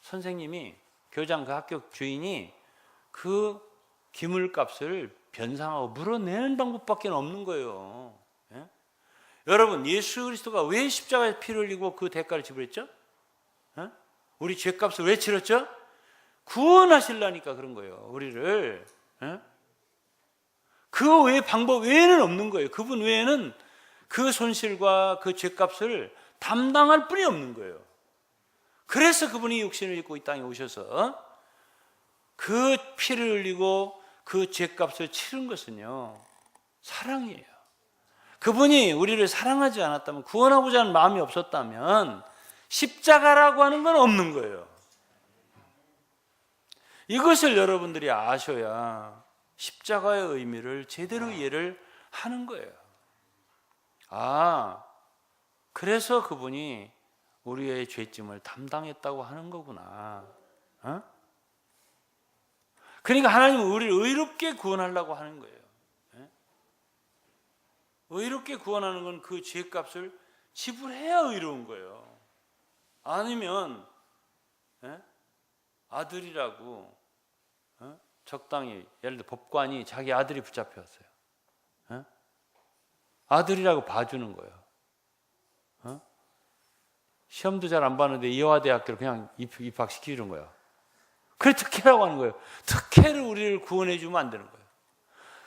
선생님이, 교장, 그 학교 주인이 그 기물값을 변상하고 물어내는 방법밖에 없는 거예요. 여러분, 예수 그리스도가 왜 십자가에 피를 흘리고 그 대가를 지불했죠? 우리 죄값을 왜 치렀죠? 구원하시려니까 그런 거예요, 우리를. 그 외에 방법 외에는 없는 거예요. 그분 외에는 그 손실과 그 죄값을 담당할 분이 없는 거예요. 그래서 그분이 육신을 입고 이 땅에 오셔서 그 피를 흘리고 그 죄값을 치른 것은요, 사랑이에요. 그분이 우리를 사랑하지 않았다면, 구원하고자 하는 마음이 없었다면 십자가라고 하는 건 없는 거예요. 이것을 여러분들이 아셔야 십자가의 의미를 제대로 이해를 하는 거예요. 그래서 그분이 우리의 죄짐을 담당했다고 하는 거구나. 그러니까 하나님은 우리를 의롭게 구원하려고 하는 거예요. 의롭게 구원하는 건 그 죄값을 지불해야 의로운 거예요. 아니면 아들이라고 적당히, 예를 들어 법관이 자기 아들이 붙잡혔어요. 아들이라고 봐주는 거예요. 시험도 잘 안 봤는데 이화대학교를 그냥 입학시키는 거예요. 그래 특혜라고 하는 거예요. 특혜를 우리를 구원해 주면 안 되는 거예요.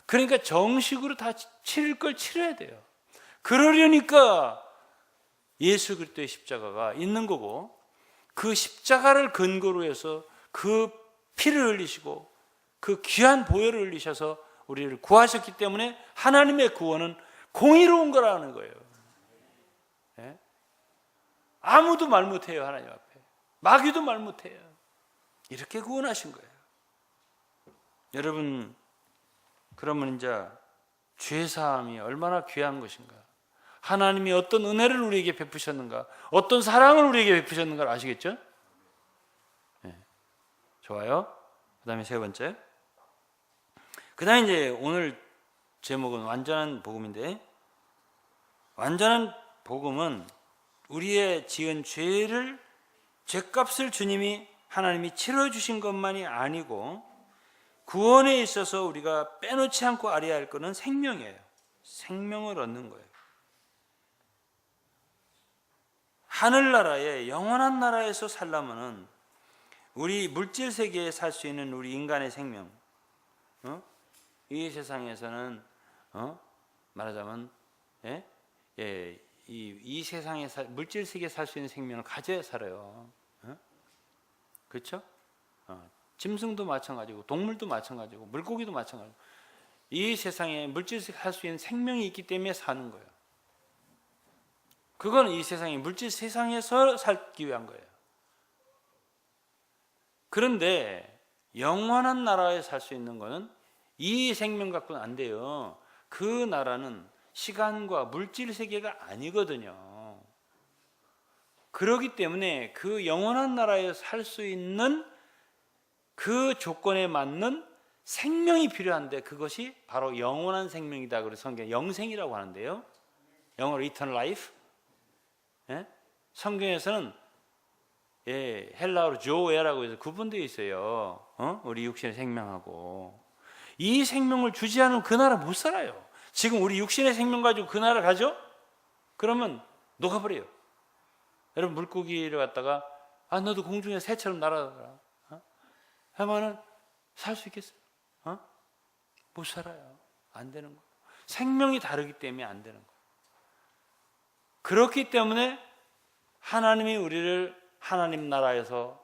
그러니까 정식으로 다 치를 걸 치러야 돼요. 그러려니까 예수 그리스도의 십자가가 있는 거고, 그 십자가를 근거로 해서 그 피를 흘리시고 그 귀한 보혈을 흘리셔서 우리를 구하셨기 때문에 하나님의 구원은 공의로운 거라는 거예요. 아무도 말 못해요. 하나님 앞에 마귀도 말 못해요. 이렇게 구원하신 거예요. 여러분, 그러면 이제 죄사함이 얼마나 귀한 것인가, 하나님이 어떤 은혜를 우리에게 베푸셨는가, 어떤 사랑을 우리에게 베푸셨는가를 아시겠죠? 좋아요. 그 다음에 세 번째, 그 다음에 이제 오늘 제목은 완전한 복음인데, 완전한 복음은 우리의 지은 죄값을 하나님이 치러주신 것만이 아니고, 구원에 있어서 우리가 빼놓지 않고 알아야 할 것은 생명이에요. 생명을 얻는 거예요. 하늘나라에, 영원한 나라에서 살려면은 우리 물질 세계에 살 수 있는 우리 인간의 생명, 이 세상에서는 말하자면 이 세상에 물질 세계에 살 수 있는 생명을 가져야 살아요. 그렇죠? 짐승도 마찬가지고 동물도 마찬가지고 물고기도 마찬가지고, 이 세상에 물질 세계에 살 수 있는 생명이 있기 때문에 사는 거예요. 그건 이 세상에 물질 세상에서 살기 위한 거예요. 그런데 영원한 나라에 살 수 있는 것은 이 생명 갖고는 안 돼요. 그 나라는 시간과 물질 세계가 아니거든요. 그렇기 때문에 그 영원한 나라에 살 수 있는 그 조건에 맞는 생명이 필요한데, 그것이 바로 영원한 생명이다. 그래서 성경에 영생이라고 하는데요. 영어로 eternal life. 예? 성경에서는 헬라어로 조에라고 해서 구분되어 있어요. 우리 육신의 생명하고. 이 생명을 주지 않으면 그 나라 못 살아요. 지금 우리 육신의 생명 가지고 그 나라 가죠? 그러면 녹아버려요. 여러분, 물고기를 갖다가 너도 공중에 새처럼 날아가라 하면은 살 수 있겠어요? 못 살아요. 안 되는 거예요. 생명이 다르기 때문에 안 되는 거예요. 그렇기 때문에 하나님이 우리를 하나님 나라에서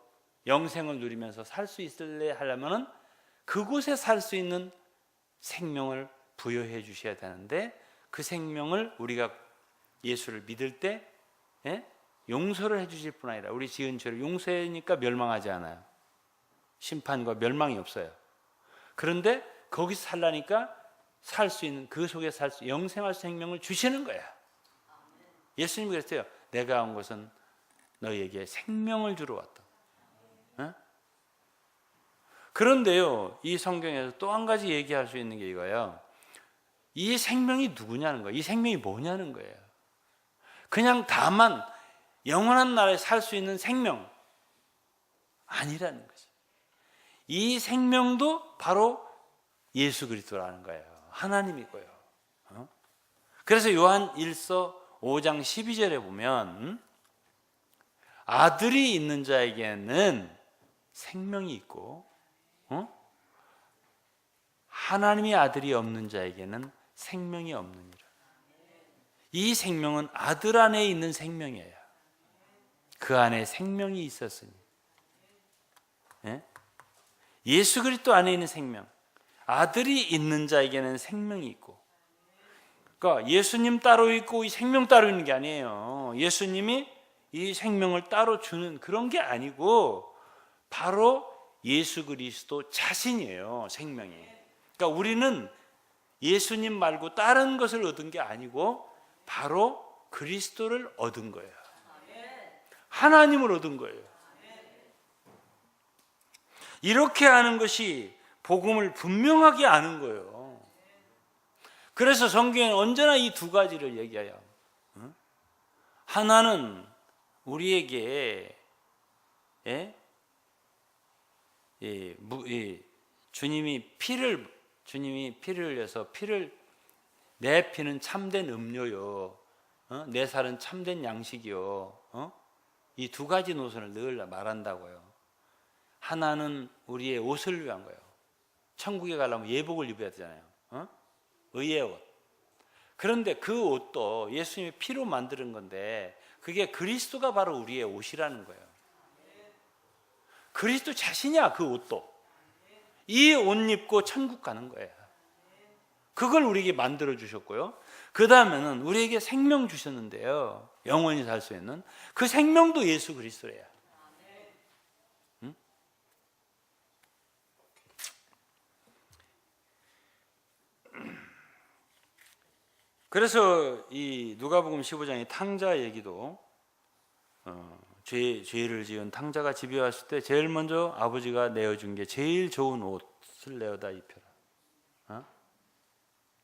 영생을 누리면서 살 수 있을래 하려면은 그곳에 살 수 있는 생명을 부여해 주셔야 되는데, 그 생명을 우리가 예수를 믿을 때 용서를 해 주실 뿐 아니라, 우리 지은 죄를 용서하니까 멸망하지 않아요. 심판과 멸망이 없어요. 그런데 거기서 살라니까 살 수 있는, 그 속에 살 수, 영생할 생명을 주시는 거야. 예수님이 그랬어요. 내가 온 것은 너희에게 생명을 주러 왔다. 그런데요, 이 성경에서 또 한 가지 얘기할 수 있는 게 이거예요. 이 생명이 누구냐는 거예요. 이 생명이 뭐냐는 거예요. 그냥 다만 영원한 나라에 살 수 있는 생명 아니라는 거죠. 이 생명도 바로 예수 그리스도라는 거예요. 하나님이고요. 그래서 요한 1서 5장 12절에 보면 아들이 있는 자에게는 생명이 있고 하나님의 아들이 없는 자에게는 생명이 없느니라. 이 생명은 아들 안에 있는 생명이에요. 그 안에 생명이 있었으니. 예수 그리스도 안에 있는 생명, 아들이 있는 자에게는 생명이 있고, 그러니까 예수님 따로 있고 이 생명 따로 있는 게 아니에요. 예수님이 이 생명을 따로 주는 그런 게 아니고 바로 예수 그리스도 자신이에요. 생명이. 그러니까 우리는 예수님 말고 다른 것을 얻은 게 아니고 바로 그리스도를 얻은 거예요. 하나님을 얻은 거예요. 이렇게 아는 것이 복음을 분명하게 아는 거예요. 그래서 성경에는 언제나 이 두 가지를 얘기해요. 하나는 우리에게 주님이 피를 흘려서 내 피는 참된 음료요, 내 살은 참된 양식이요. 이 두 가지 노선을 늘 말한다고요. 하나는 우리의 옷을 위한 거예요. 천국에 가려면 예복을 입어야 되잖아요. 의의 옷. 그런데 그 옷도 예수님의 피로 만드는 건데 그게 그리스도가 바로 우리의 옷이라는 거예요. 그리스도 자신이야. 그 옷도. 이 옷 입고 천국 가는 거예요. 그걸 우리에게 만들어 주셨고요. 그 다음에는 우리에게 생명 주셨는데요, 영원히 살 수 있는 그 생명도 예수 그리스도래요. 그래서 이 누가복음 15장의 탕자 얘기도 죄를 지은 탕자가 집에 왔을 때 제일 먼저 아버지가 내어준 게 제일 좋은 옷을 내어다 입혀라.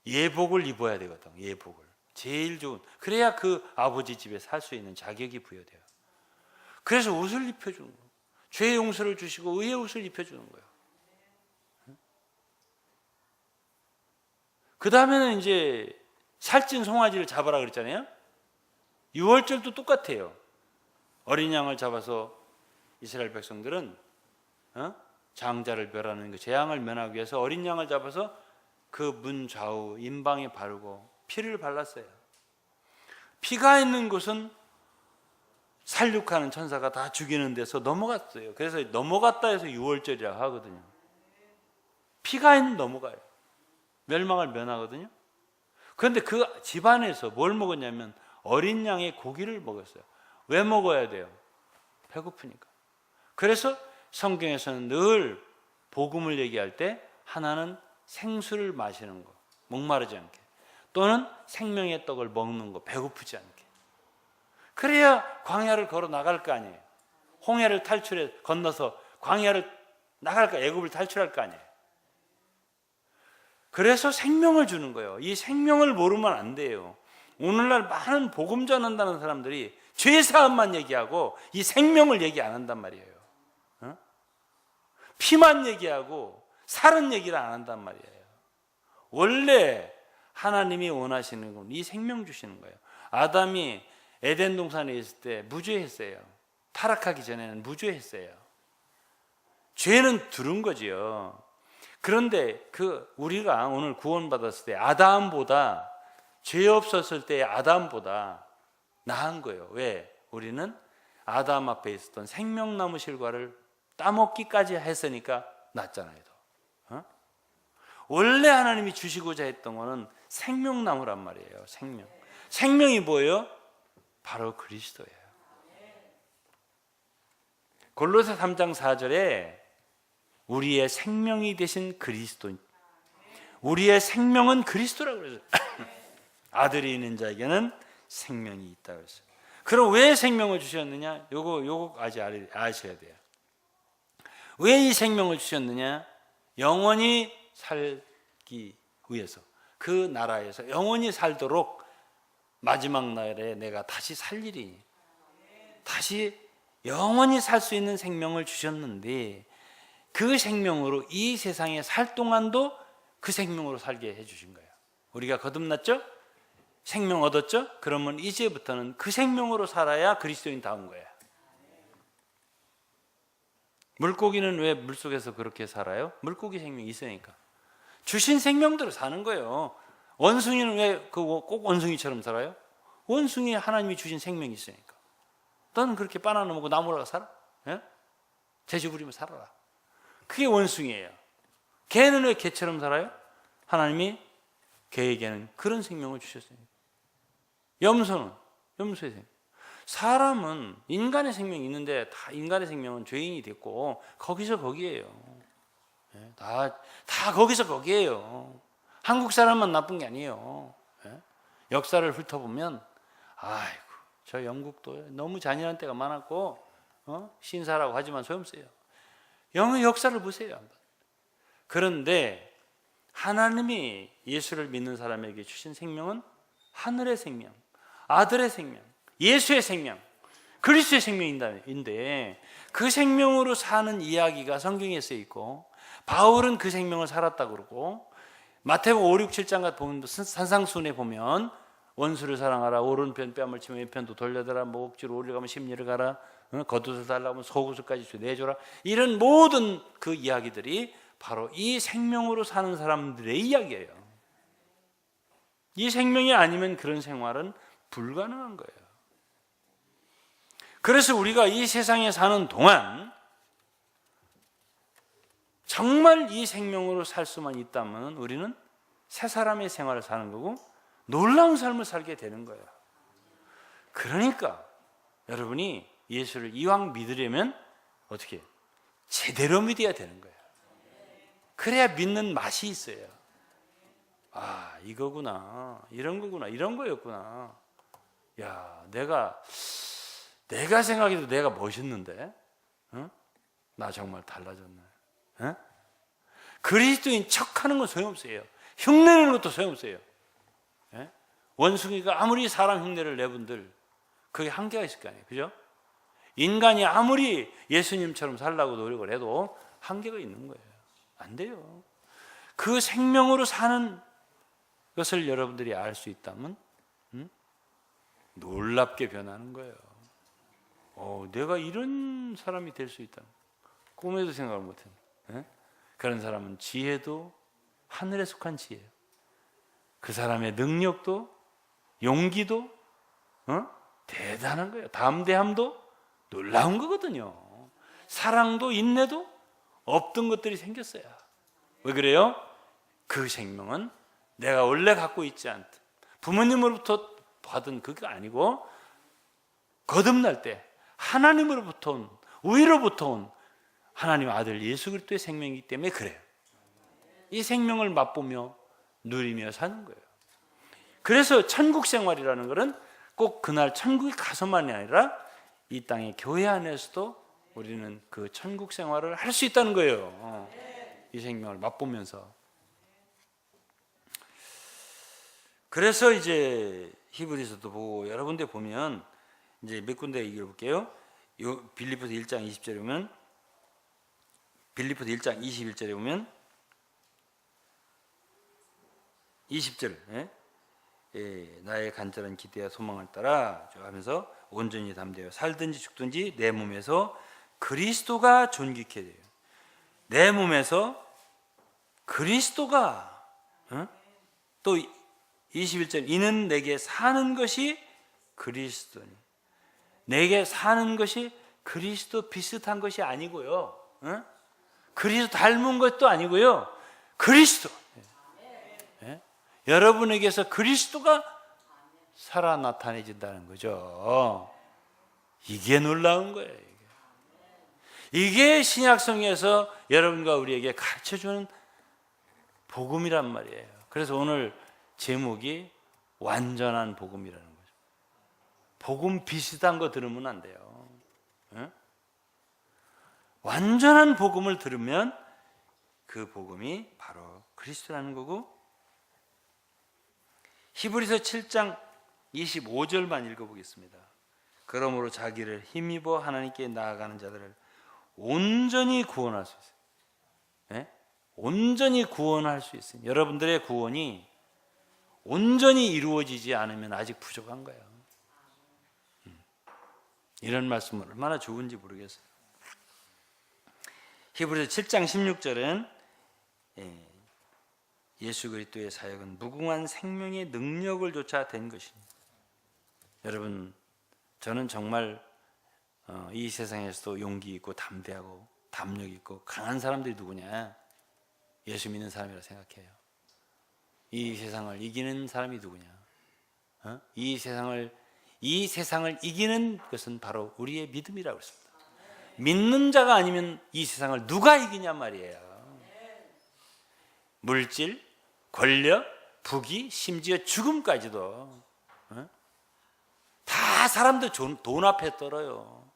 예복을 입어야 되거든. 예복을. 제일 좋은. 그래야 그 아버지 집에 살 수 있는 자격이 부여돼요. 그래서 옷을 입혀주는 거예요. 죄의 용서를 주시고 의의 옷을 입혀주는 거예요. 그 다음에는 이제 살찐 송아지를 잡아라 그랬잖아요. 유월절도 똑같아요. 어린 양을 잡아서 이스라엘 백성들은 장자를 멸하는 그 재앙을 면하기 위해서 어린 양을 잡아서 그 문 좌우 임방에 바르고 피를 발랐어요. 피가 있는 곳은 살육하는 천사가 다 죽이는 데서 넘어갔어요. 그래서 넘어갔다 해서 유월절이라고 하거든요. 피가 있는 넘어가요. 멸망을 면하거든요. 그런데 그 집안에서 뭘 먹었냐면 어린 양의 고기를 먹었어요. 왜 먹어야 돼요? 배고프니까. 그래서 성경에서는 늘 복음을 얘기할 때 하나는 생수를 마시는 거, 목마르지 않게. 또는 생명의 떡을 먹는 거, 배고프지 않게. 그래야 광야를 걸어 나갈 거 아니에요. 홍해를 탈출해 건너서 광야를 나갈 거, 애굽을 탈출할 거 아니에요. 그래서 생명을 주는 거예요. 이 생명을 모르면 안 돼요. 오늘날 많은 복음 전한다는 사람들이 죄사함만 얘기하고 이 생명을 얘기 안 한단 말이에요. 피만 얘기하고 살은 얘기를 안 한단 말이에요. 원래 하나님이 원하시는 건 이 생명 주시는 거예요. 아담이 에덴 동산에 있을 때 무죄했어요. 타락하기 전에는 무죄했어요. 죄는 들은 거지요. 그런데 우리가 오늘 구원받았을 때 아담보다, 죄 없었을 때 아담보다 나은 거예요. 왜? 우리는 아담 앞에 있었던 생명나무 실과를 따먹기까지 했으니까 낫잖아요. 원래 하나님이 주시고자 했던 거는 생명나무란 말이에요. 생명이 뭐예요? 바로 그리스도예요. 골로새 3장 4절에 우리의 생명이 되신 그리스도, 우리의 생명은 그리스도라고 그러죠. 아들이 있는 자에게는 생명이 있다고 했어요. 그럼 왜 생명을 주셨느냐? 요거 아셔야 돼요. 왜 이 생명을 주셨느냐? 영원히 살기 위해서, 그 나라에서 영원히 살도록 마지막 날에 내가 다시 살리리니, 다시 영원히 살 수 있는 생명을 주셨는데, 그 생명으로 이 세상에 살 동안도 그 생명으로 살게 해주신 거예요. 우리가 거듭났죠? 생명 얻었죠? 그러면 이제부터는 그 생명으로 살아야 그리스도인다운 거예요. 물고기는 왜 물속에서 그렇게 살아요? 물고기 생명이 있으니까. 주신 생명대로 사는 거예요. 원숭이는 왜 꼭 원숭이처럼 살아요? 원숭이에 하나님이 주신 생명이 있으니까. 너는 그렇게 바나나 먹고 나무 올라가 살아? 예? 재주 부리며 살아라. 그게 원숭이에요. 개는 왜 개처럼 살아요? 하나님이 개에게는 그런 생명을 주셨어요. 염소는 염소의 생명. 사람은 인간의 생명이 있는데 다 인간의 생명은 죄인이 됐고 거기서 거기에요. 다 거기서 거기에요. 한국 사람만 나쁜 게 아니에요. 역사를 훑어보면 아이고 저 영국도 너무 잔인한 때가 많았고 신사라고 하지만 소용없어요. 영의 역사를 보세요. 한번. 그런데 하나님이 예수를 믿는 사람에게 주신 생명은 하늘의 생명, 아들의 생명, 예수의 생명, 그리스도의 생명인데 그 생명으로 사는 이야기가 성경에 쓰여 있고, 바울은 그 생명을 살았다고 그러고, 마태복음 5, 6, 7장 같은 보면 산상순에 보면 원수를 사랑하라, 오른편 뺨을 치면 왼편도 돌려달라, 목지로 올려가면 심리를 가라, 겉옷을 달라면 속옷을까지 내줘라, 이런 모든 그 이야기들이 바로 이 생명으로 사는 사람들의 이야기예요. 이 생명이 아니면 그런 생활은 불가능한 거예요. 그래서 우리가 이 세상에 사는 동안 정말 이 생명으로 살 수만 있다면 우리는 새 사람의 생활을 사는 거고 놀라운 삶을 살게 되는 거예요. 그러니까 여러분이 예수를 이왕 믿으려면 어떻게 제대로 믿어야 되는 거예요. 그래야 믿는 맛이 있어요. 아, 이거구나, 이런 거구나, 이런 거였구나. 야, 내가 생각해도 내가 멋있는데, 나 정말 달라졌네. 그리스도인 척하는 건 소용없어요. 흉내내는 것도 소용없어요. 원숭이가 아무리 사람 흉내를 내분들 그게 한계가 있을 거 아니에요, 그죠? 인간이 아무리 예수님처럼 살라고 노력을 해도 한계가 있는 거예요. 안 돼요. 그 생명으로 사는 것을 여러분들이 알 수 있다면 놀랍게 변하는 거예요. 내가 이런 사람이 될 수 있다. 꿈에도 생각을 못했네. 그런 사람은 지혜도 하늘에 속한 지혜예요. 그 사람의 능력도 용기도 대단한 거예요. 담대함도 놀라운 거거든요. 사랑도 인내도 없던 것들이 생겼어요. 왜 그래요? 그 생명은 내가 원래 갖고 있지 않던, 부모님으로부터 받은 그게 아니고 거듭날 때 하나님으로부터 온, 위로부터 온 하나님 아들 예수 그리스도의 생명이기 때문에 그래요. 이 생명을 맛보며 누리며 사는 거예요. 그래서 천국 생활이라는 것은 꼭 그날 천국에 가서만이 아니라 이 땅의 교회 안에서도 우리는 그 천국 생활을 할 수 있다는 거예요. 이 생명을 맛보면서. 그래서 이제 히브리서도 보고 여러 군데 보면 이제 몇 군데 읽어볼게요. 빌립보서 1장 20절에 보면, 빌립보서 1장 21절에 보면 20절, 나의 간절한 기대와 소망을 따라 하면서 온전히 담대어 살든지 죽든지 내 몸에서 그리스도가 존귀케 돼요. 내 몸에서 그리스도가, 또 21절, 이는 내게 사는 것이 그리스도니. 내게 사는 것이 그리스도 비슷한 것이 아니고요, 그리스도 닮은 것도 아니고요, 그리스도. 여러분에게서 그리스도가 살아 나타내진다는 거죠. 이게 놀라운 거예요. 이게 신약성에서 여러분과 우리에게 가르쳐주는 복음이란 말이에요. 그래서 오늘 제목이 완전한 복음이라는 거죠. 복음 비슷한 거 들으면 안 돼요. 완전한 복음을 들으면 그 복음이 바로 그리스도라는 거고, 히브리서 7장 25절만 읽어보겠습니다. 그러므로 자기를 힘입어 하나님께 나아가는 자들을 온전히 구원할 수 있어요. 온전히 구원할 수 있어요. 여러분들의 구원이 온전히 이루어지지 않으면 아직 부족한 거예요. 이런 말씀은 얼마나 좋은지 모르겠어요. 히브리서 7장 16절은 예수 그리스도의 사역은 무궁한 생명의 능력을 조차 된 것입니다. 여러분, 저는 정말 이 세상에서도 용기 있고 담대하고 담력 있고 강한 사람들이 누구냐? 예수 믿는 사람이라 생각해요. 이 세상을 이기는 사람이 누구냐? 이 세상을 이기는 것은 바로 우리의 믿음이라고 했습니다. 믿는 자가 아니면 이 세상을 누가 이기냐 말이에요. 물질, 권력, 부귀, 심지어 죽음까지도 다 사람들 돈 앞에 떨어요.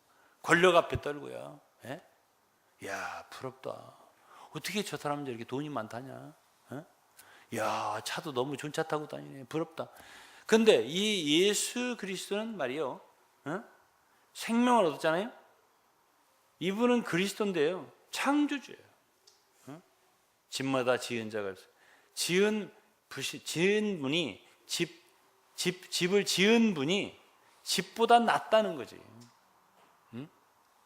권력 앞에 떨고요. 야, 부럽다. 어떻게 저 사람들 이렇게 돈이 많다냐? 야, 차도 너무 좋은 차 타고 다니네. 부럽다. 근데 이 예수 그리스도는 말이요, 생명을 얻었잖아요. 이분은 그리스도인데요, 창조주예요. 집마다 지은 자가 없어요. 지은 분이 집을 지은 분이 집보다 낫다는 거지.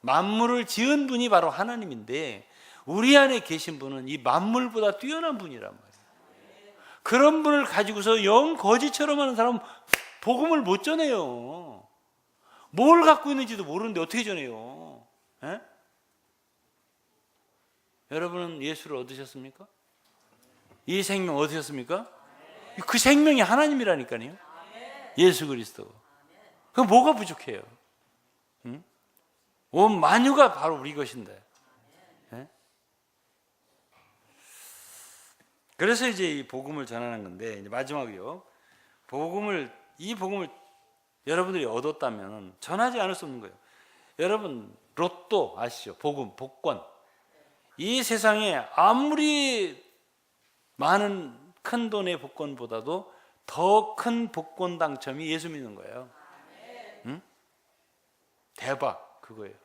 만물을 지은 분이 바로 하나님인데 우리 안에 계신 분은 이 만물보다 뛰어난 분이란 말이에요. 그런 분을 가지고서 영 거지처럼 하는 사람은 복음을 못 전해요. 뭘 갖고 있는지도 모르는데 어떻게 전해요? 여러분은 예수를 얻으셨습니까? 이 생명 얻으셨습니까? 그 생명이 하나님이라니까요. 예수 그리스도. 그럼 뭐가 부족해요? 온 만유가 바로 우리 것인데. 그래서 이제 이 복음을 전하는 건데, 이제 마지막으로요, 이 복음을 여러분들이 얻었다면 전하지 않을 수 없는 거예요. 여러분, 로또 아시죠? 복음, 복권. 이 세상에 아무리 많은 큰 돈의 복권보다도 더 큰 복권 당첨이 예수 믿는 거예요. 대박, 그거예요.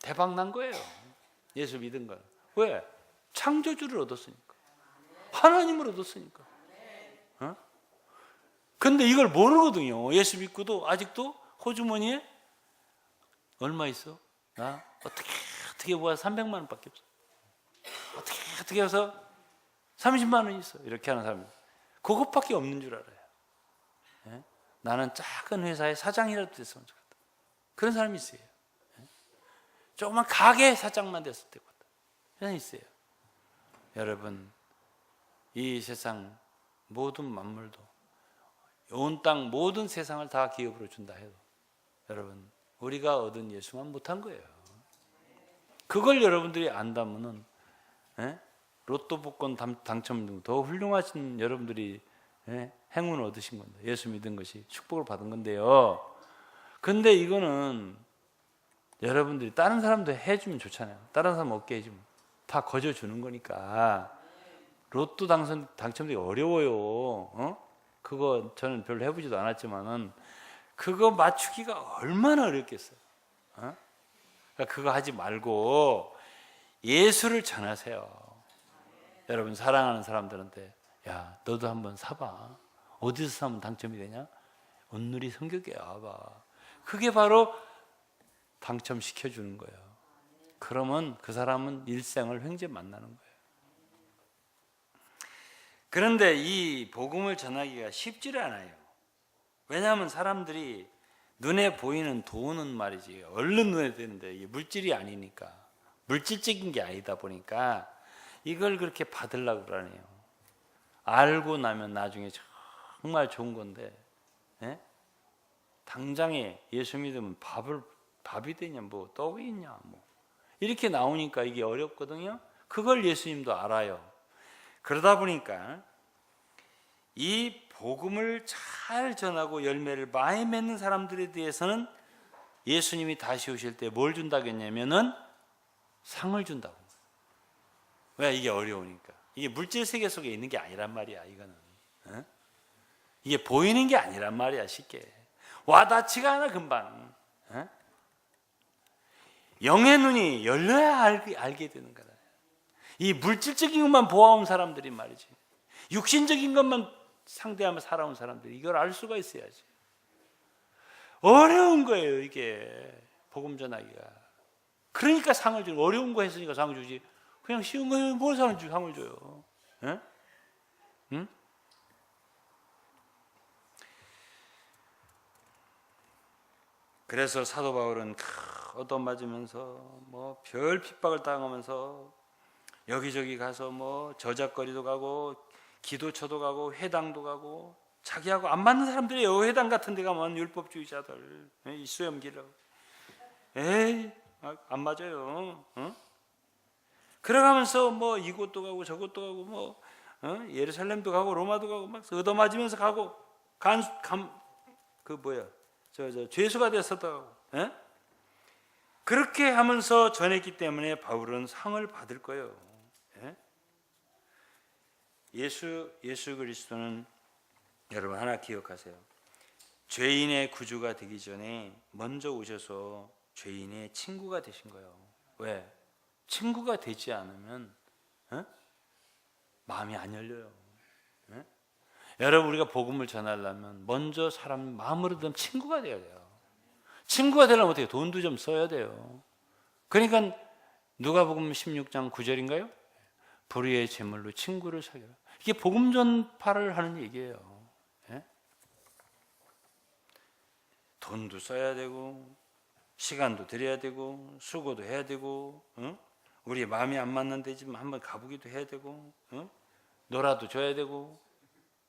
대박 난 거예요. 예수 믿은 거. 왜? 창조주를 얻었으니까. 하나님을 얻었으니까. 근데 이걸 모르거든요. 예수 믿고도 아직도 호주머니에 얼마 있어? 나 어떻게 모아 300만 원밖에 없어. 어떻게 해서 30만 원 있어. 이렇게 하는 사람이 그것밖에 없는 줄 알아요. 나는 작은 회사의 사장이라도 됐으면 좋겠다. 그런 사람이 있어요. 조그만 가게 사장만 됐을 때 같다. 그런 있어요. 여러분, 이 세상 모든 만물도, 온 땅 모든 세상을 다 기업으로 준다 해도 여러분, 우리가 얻은 예수만 못한 거예요. 그걸 여러분들이 안다면은 로또 복권 당첨 등 더 훌륭하신 여러분들이 행운을 얻으신 건데, 예수 믿은 것이 축복을 받은 건데요. 근데 이거는 여러분들이 다른 사람도 해주면 좋잖아요. 다른 사람 얻게 해주면 다 거저주는 거니까. 로또 당첨되기 어려워요. 그거 저는 별로 해보지도 않았지만은 그거 맞추기가 얼마나 어렵겠어요. 그러니까 그거 하지 말고 예수를 전하세요. 여러분 사랑하는 사람들한테, 야 너도 한번 사봐. 어디서 사면 당첨이 되냐? 온누리 성교교회 와봐. 그게 바로 당첨시켜주는 거예요. 그러면 그 사람은 일생을 횡재 만나는 거예요. 그런데 이 복음을 전하기가 쉽지를 않아요. 왜냐하면 사람들이 눈에 보이는 돈은 말이지 얼른 눈에 띄는데 이게 물질이 아니니까, 물질적인 게 아니다 보니까 이걸 그렇게 받으려고 그러네요. 알고 나면 나중에 정말 좋은 건데, 당장에 예수 믿으면 밥이 되냐, 뭐 떡이 있냐, 뭐 이렇게 나오니까 이게 어렵거든요. 그걸 예수님도 알아요. 그러다 보니까 이 복음을 잘 전하고 열매를 많이 맺는 사람들에 대해서는 예수님이 다시 오실 때 뭘 준다겠냐면은 상을 준다고. 왜? 이게 어려우니까. 이게 물질 세계 속에 있는 게 아니란 말이야. 이거는 이게 보이는 게 아니란 말이야. 쉽게 와닿지가 않아 금방. 영의 눈이 열려야 알게 되는 거다. 이 물질적인 것만 보아온 사람들이 말이지, 육신적인 것만 상대하며 살아온 사람들이 이걸 알 수가 있어야지. 어려운 거예요 이게 복음 전하기가. 그러니까 상을 주고, 어려운 거 했으니까 상을 주지. 그냥 쉬운 거에 뭘 상을 줘요? 응? 그래서 사도 바울은 얻어맞으면서 뭐 별 핍박을 당하면서 여기저기 가서 뭐 저작거리도 가고 기도처도 가고 회당도 가고, 자기하고 안 맞는 사람들이에요. 회당 같은 데 가면 율법주의자들, 이 수염기를 안 맞아요. 그래가면서 뭐 이곳도 가고 저곳도 가고 뭐 예루살렘도 가고 로마도 가고 막 얻어맞으면서 가고 죄수가 돼서도 가고, 그렇게 하면서 전했기 때문에 바울은 상을 받을 거예요. 예수 그리스도는 여러분 하나 기억하세요. 죄인의 구주가 되기 전에 먼저 오셔서 죄인의 친구가 되신 거예요. 왜? 친구가 되지 않으면 마음이 안 열려요. 여러분 우리가 복음을 전하려면 먼저 사람 마음으로 든 친구가 되어야 돼요. 친구가 되려면 어떻게? 돈도 좀 써야 돼요. 그러니까 누가복음 16장 9절인가요? 불의의 제물로 친구를 사귀라. 이게 복음 전파를 하는 얘기예요. 돈도 써야 되고 시간도 들여야 되고 수고도 해야 되고, 우리 마음이 안 맞는 데 좀 한번 가보기도 해야 되고, 놀아도 줘야 되고,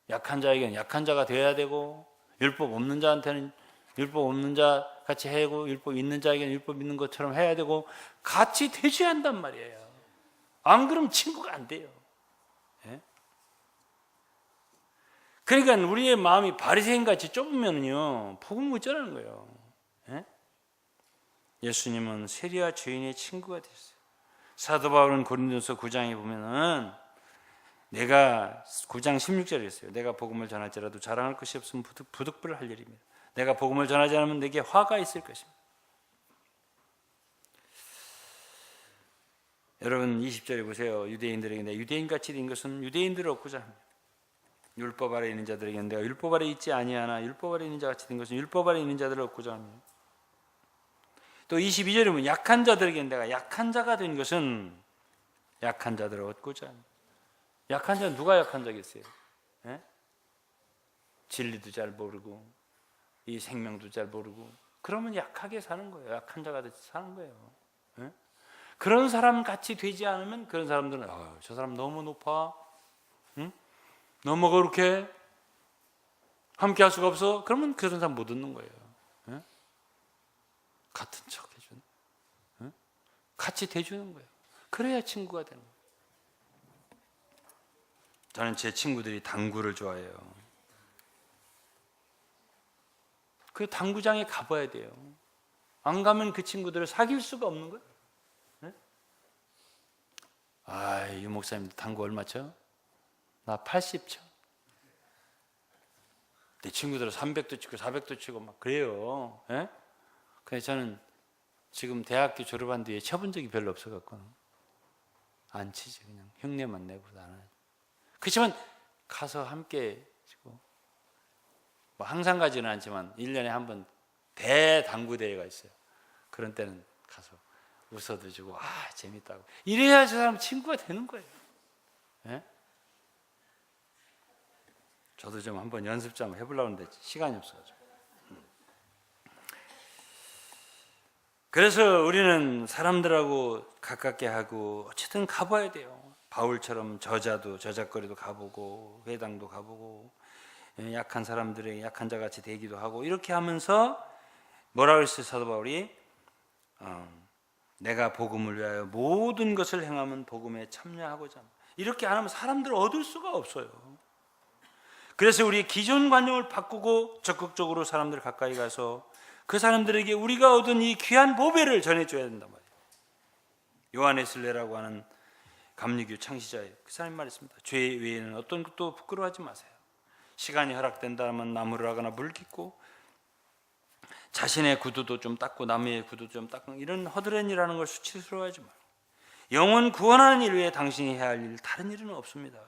약한 자에게는 약한 자가 되어야 되고, 율법 없는 자한테는 율법 없는 자 같이 해야 되고, 율법 있는 자에게는 율법 있는 것처럼 해야 되고, 같이 되줘야 한단 말이에요. 안 그러면 친구가 안 돼요. 그러니까 우리의 마음이 바리새인같이 좁으면요 복음 못 전하는 거예요. 예수님은 세리와 죄인의 친구가 되셨어요. 사도 바울은 고린도서 9장에 보면은 내가 9장 16절에 있어요. 내가 복음을 전할지라도 자랑할 것이 없으면 부득불을 할 일입니다. 내가 복음을 전하지 않으면 내게 화가 있을 것입니다. 여러분 20절에 보세요. 유대인들에게 내가 유대인같이 된 것은 유대인들을 얻고자 합니다. 율법 아래 있는 자들에게는 내가 율법 아래 있지 아니하나 율법 아래 있는 자 같이 된 것은 율법 아래 있는 자들을 얻고자 합니다. 또 22절에 보면 약한 자들에게는 내가 약한 자가 된 것은 약한 자들을 얻고자 합니다. 약한 자는 누가 약한 자겠어요? 진리도 잘 모르고 이 생명도 잘 모르고, 그러면 약하게 사는 거예요. 약한 자가 돼서 사는 거예요. 그런 사람 같이 되지 않으면 그런 사람들은 저 사람 너무 높아, 너무 그렇게 함께 할 수가 없어. 그러면 그런 사람 못 얻는 거예요. 같은 척 해주는, 같이 대주는 거예요. 그래야 친구가 되는 거예요. 저는 제 친구들이 당구를 좋아해요. 그 당구장에 가봐야 돼요. 안 가면 그 친구들을 사귈 수가 없는 거예요. 네? 아, 유 목사님 당구 얼마 쳐? 나 80 쳐. 내 친구들은 300도 치고 400도 치고 막 그래요. 예? 그래서 저는 지금 대학교 졸업한 뒤에 쳐본 적이 별로 없어갖고 안 치지. 그냥 흉내만 내고 나는. 그렇지만 가서 함께 치고 뭐 항상 가지는 않지만 1년에 한 번 대당구 대회가 있어요. 그런 때는 가서 웃어도 주고 재밌다고. 이래야 저 사람 친구가 되는 거예요. 예? 저도 좀 한번 연습 좀 해보려고 하는데 시간이 없어가지고. 그래서 우리는 사람들하고 가깝게 하고 어쨌든 가봐야 돼요. 바울처럼 저작거리도 가보고 회당도 가보고 약한 사람들에게 약한 자같이 되기도 하고 이렇게 하면서 뭐라고 했어요? 사도 바울이 내가 복음을 위하여 모든 것을 행하면 복음에 참여하고자 합니다. 이렇게 안 하면 사람들을 얻을 수가 없어요. 그래서 우리 기존 관념을 바꾸고 적극적으로 사람들 가까이 가서 그 사람들에게 우리가 얻은 이 귀한 보배를 전해줘야 된단 말이에요. 요한에슬레라고 하는 감리교 창시자예요. 그 사람이 말했습니다. 죄 외에는 어떤 것도 부끄러워하지 마세요. 시간이 허락된다면 나무를 하거나 물 깃고 자신의 구두도 좀 닦고 남의 구두도 좀 닦고 이런 허드렛 일하는 걸 수치스러워하지 마요. 영혼 구원하는 일 외에 당신이 해야 할 일 다른 일은 없습니다.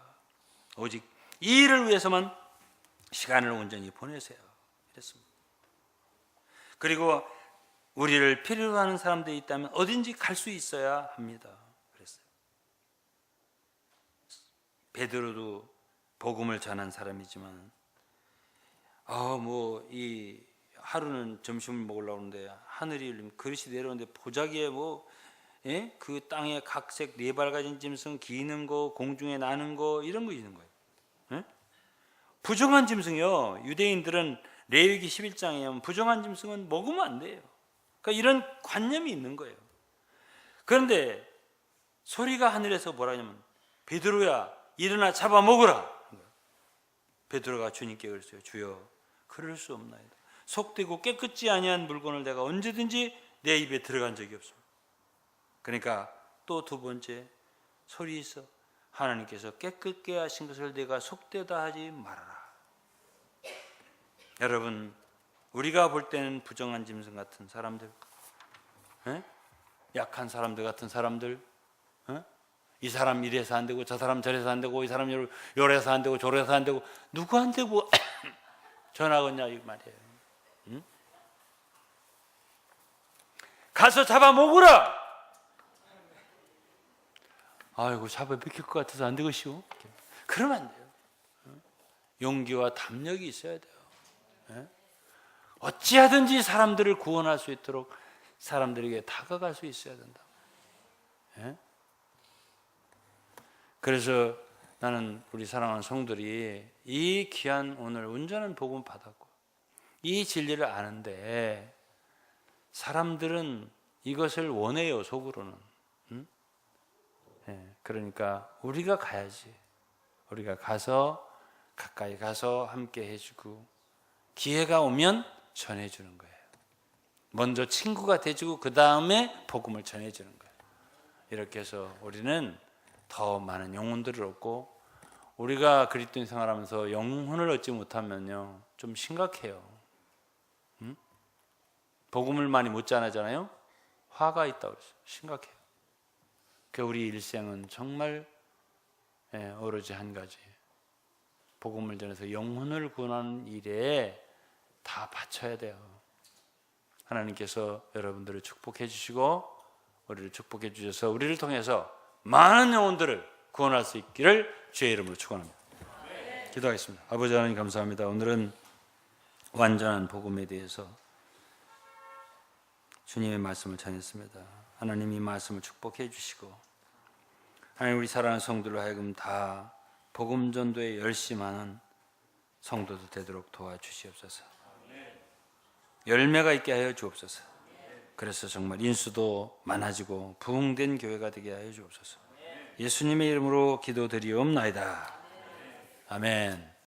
오직 이 일을 위해서만 시간을 온전히 보내세요. 이랬습니다. 그리고 우리를 필요로 하는 사람들이 있다면 어딘지 갈 수 있어야 합니다. 그랬어요. 베드로도 복음을 전한 사람이지만 이 하루는 점심을 먹으려고 하는데 하늘이 열리면 그릇이 내려오는데 보자기에 그 땅에 각색 4발 가진 짐승 기는 거 공중에 나는 거 이런 거 있는 거예요. 부정한 짐승이요. 유대인들은 레위기 11장에 보면 부정한 짐승은 먹으면 안 돼요. 그러니까 이런 관념이 있는 거예요. 그런데 소리가 하늘에서 뭐라 하냐면 베드로야 일어나 잡아먹으라. 베드로가 주님께 그랬어요. 주여 그럴 수 없나이다. 속되고 깨끗지 아니한 물건을 내가 언제든지 내 입에 들어간 적이 없습니다. 그러니까 또 두 번째 소리 있어. 하나님께서 깨끗게 하신 것을 내가 속되다 하지 말아라. 여러분 우리가 볼 때는 부정한 짐승 같은 사람들, 약한 사람들 같은 사람들, 이 사람 이래서 안 되고 저 사람 저래서 안 되고 이 사람 요래서 안 되고 저래서 안 되고 누구한테 뭐 전하겠냐 이 말이에요. 가서 잡아먹으라. 아이고 잡아먹힐 것 같아서 안 되겠시오. 그러면 안 돼요. 용기와 담력이 있어야 돼요. 어찌하든지 사람들을 구원할 수 있도록 사람들에게 다가갈 수 있어야 된다. 그래서 나는 우리 사랑하는 성들이 이 귀한 오늘 온전한 복음 받았고 이 진리를 아는데 사람들은 이것을 원해요. 속으로는. 그러니까 우리가 가야지. 우리가 가서 가까이 가서 함께 해주고 기회가 오면 전해주는 거예요. 먼저 친구가 돼주고 그 다음에 복음을 전해주는 거예요. 이렇게 해서 우리는 더 많은 영혼들을 얻고 우리가 그리스도인 생활하면서 영혼을 얻지 못하면요 좀 심각해요. 복음을 많이 못 전하잖아요. 화가 있다고 그랬어요. 심각해요. 우리 일생은 정말 오로지 한 가지 복음을 전해서 영혼을 구원하는 일에 다 바쳐야 돼요. 하나님께서 여러분들을 축복해 주시고 우리를 축복해 주셔서 우리를 통해서 많은 영혼들을 구원할 수 있기를 주의 이름으로 축원합니다. 기도하겠습니다. 아버지 하나님 감사합니다. 오늘은 완전한 복음에 대해서 주님의 말씀을 전했습니다. 하나님 이 말씀을 축복해 주시고 하나님 우리 사랑하는 성도로 하여금 다 복음 전도에 열심하는 성도도 되도록 도와주시옵소서. 열매가 있게 하여 주옵소서. 그래서 정말 인수도 많아지고 부흥된 교회가 되게 하여 주옵소서. 예수님의 이름으로 기도드리옵나이다. 아멘.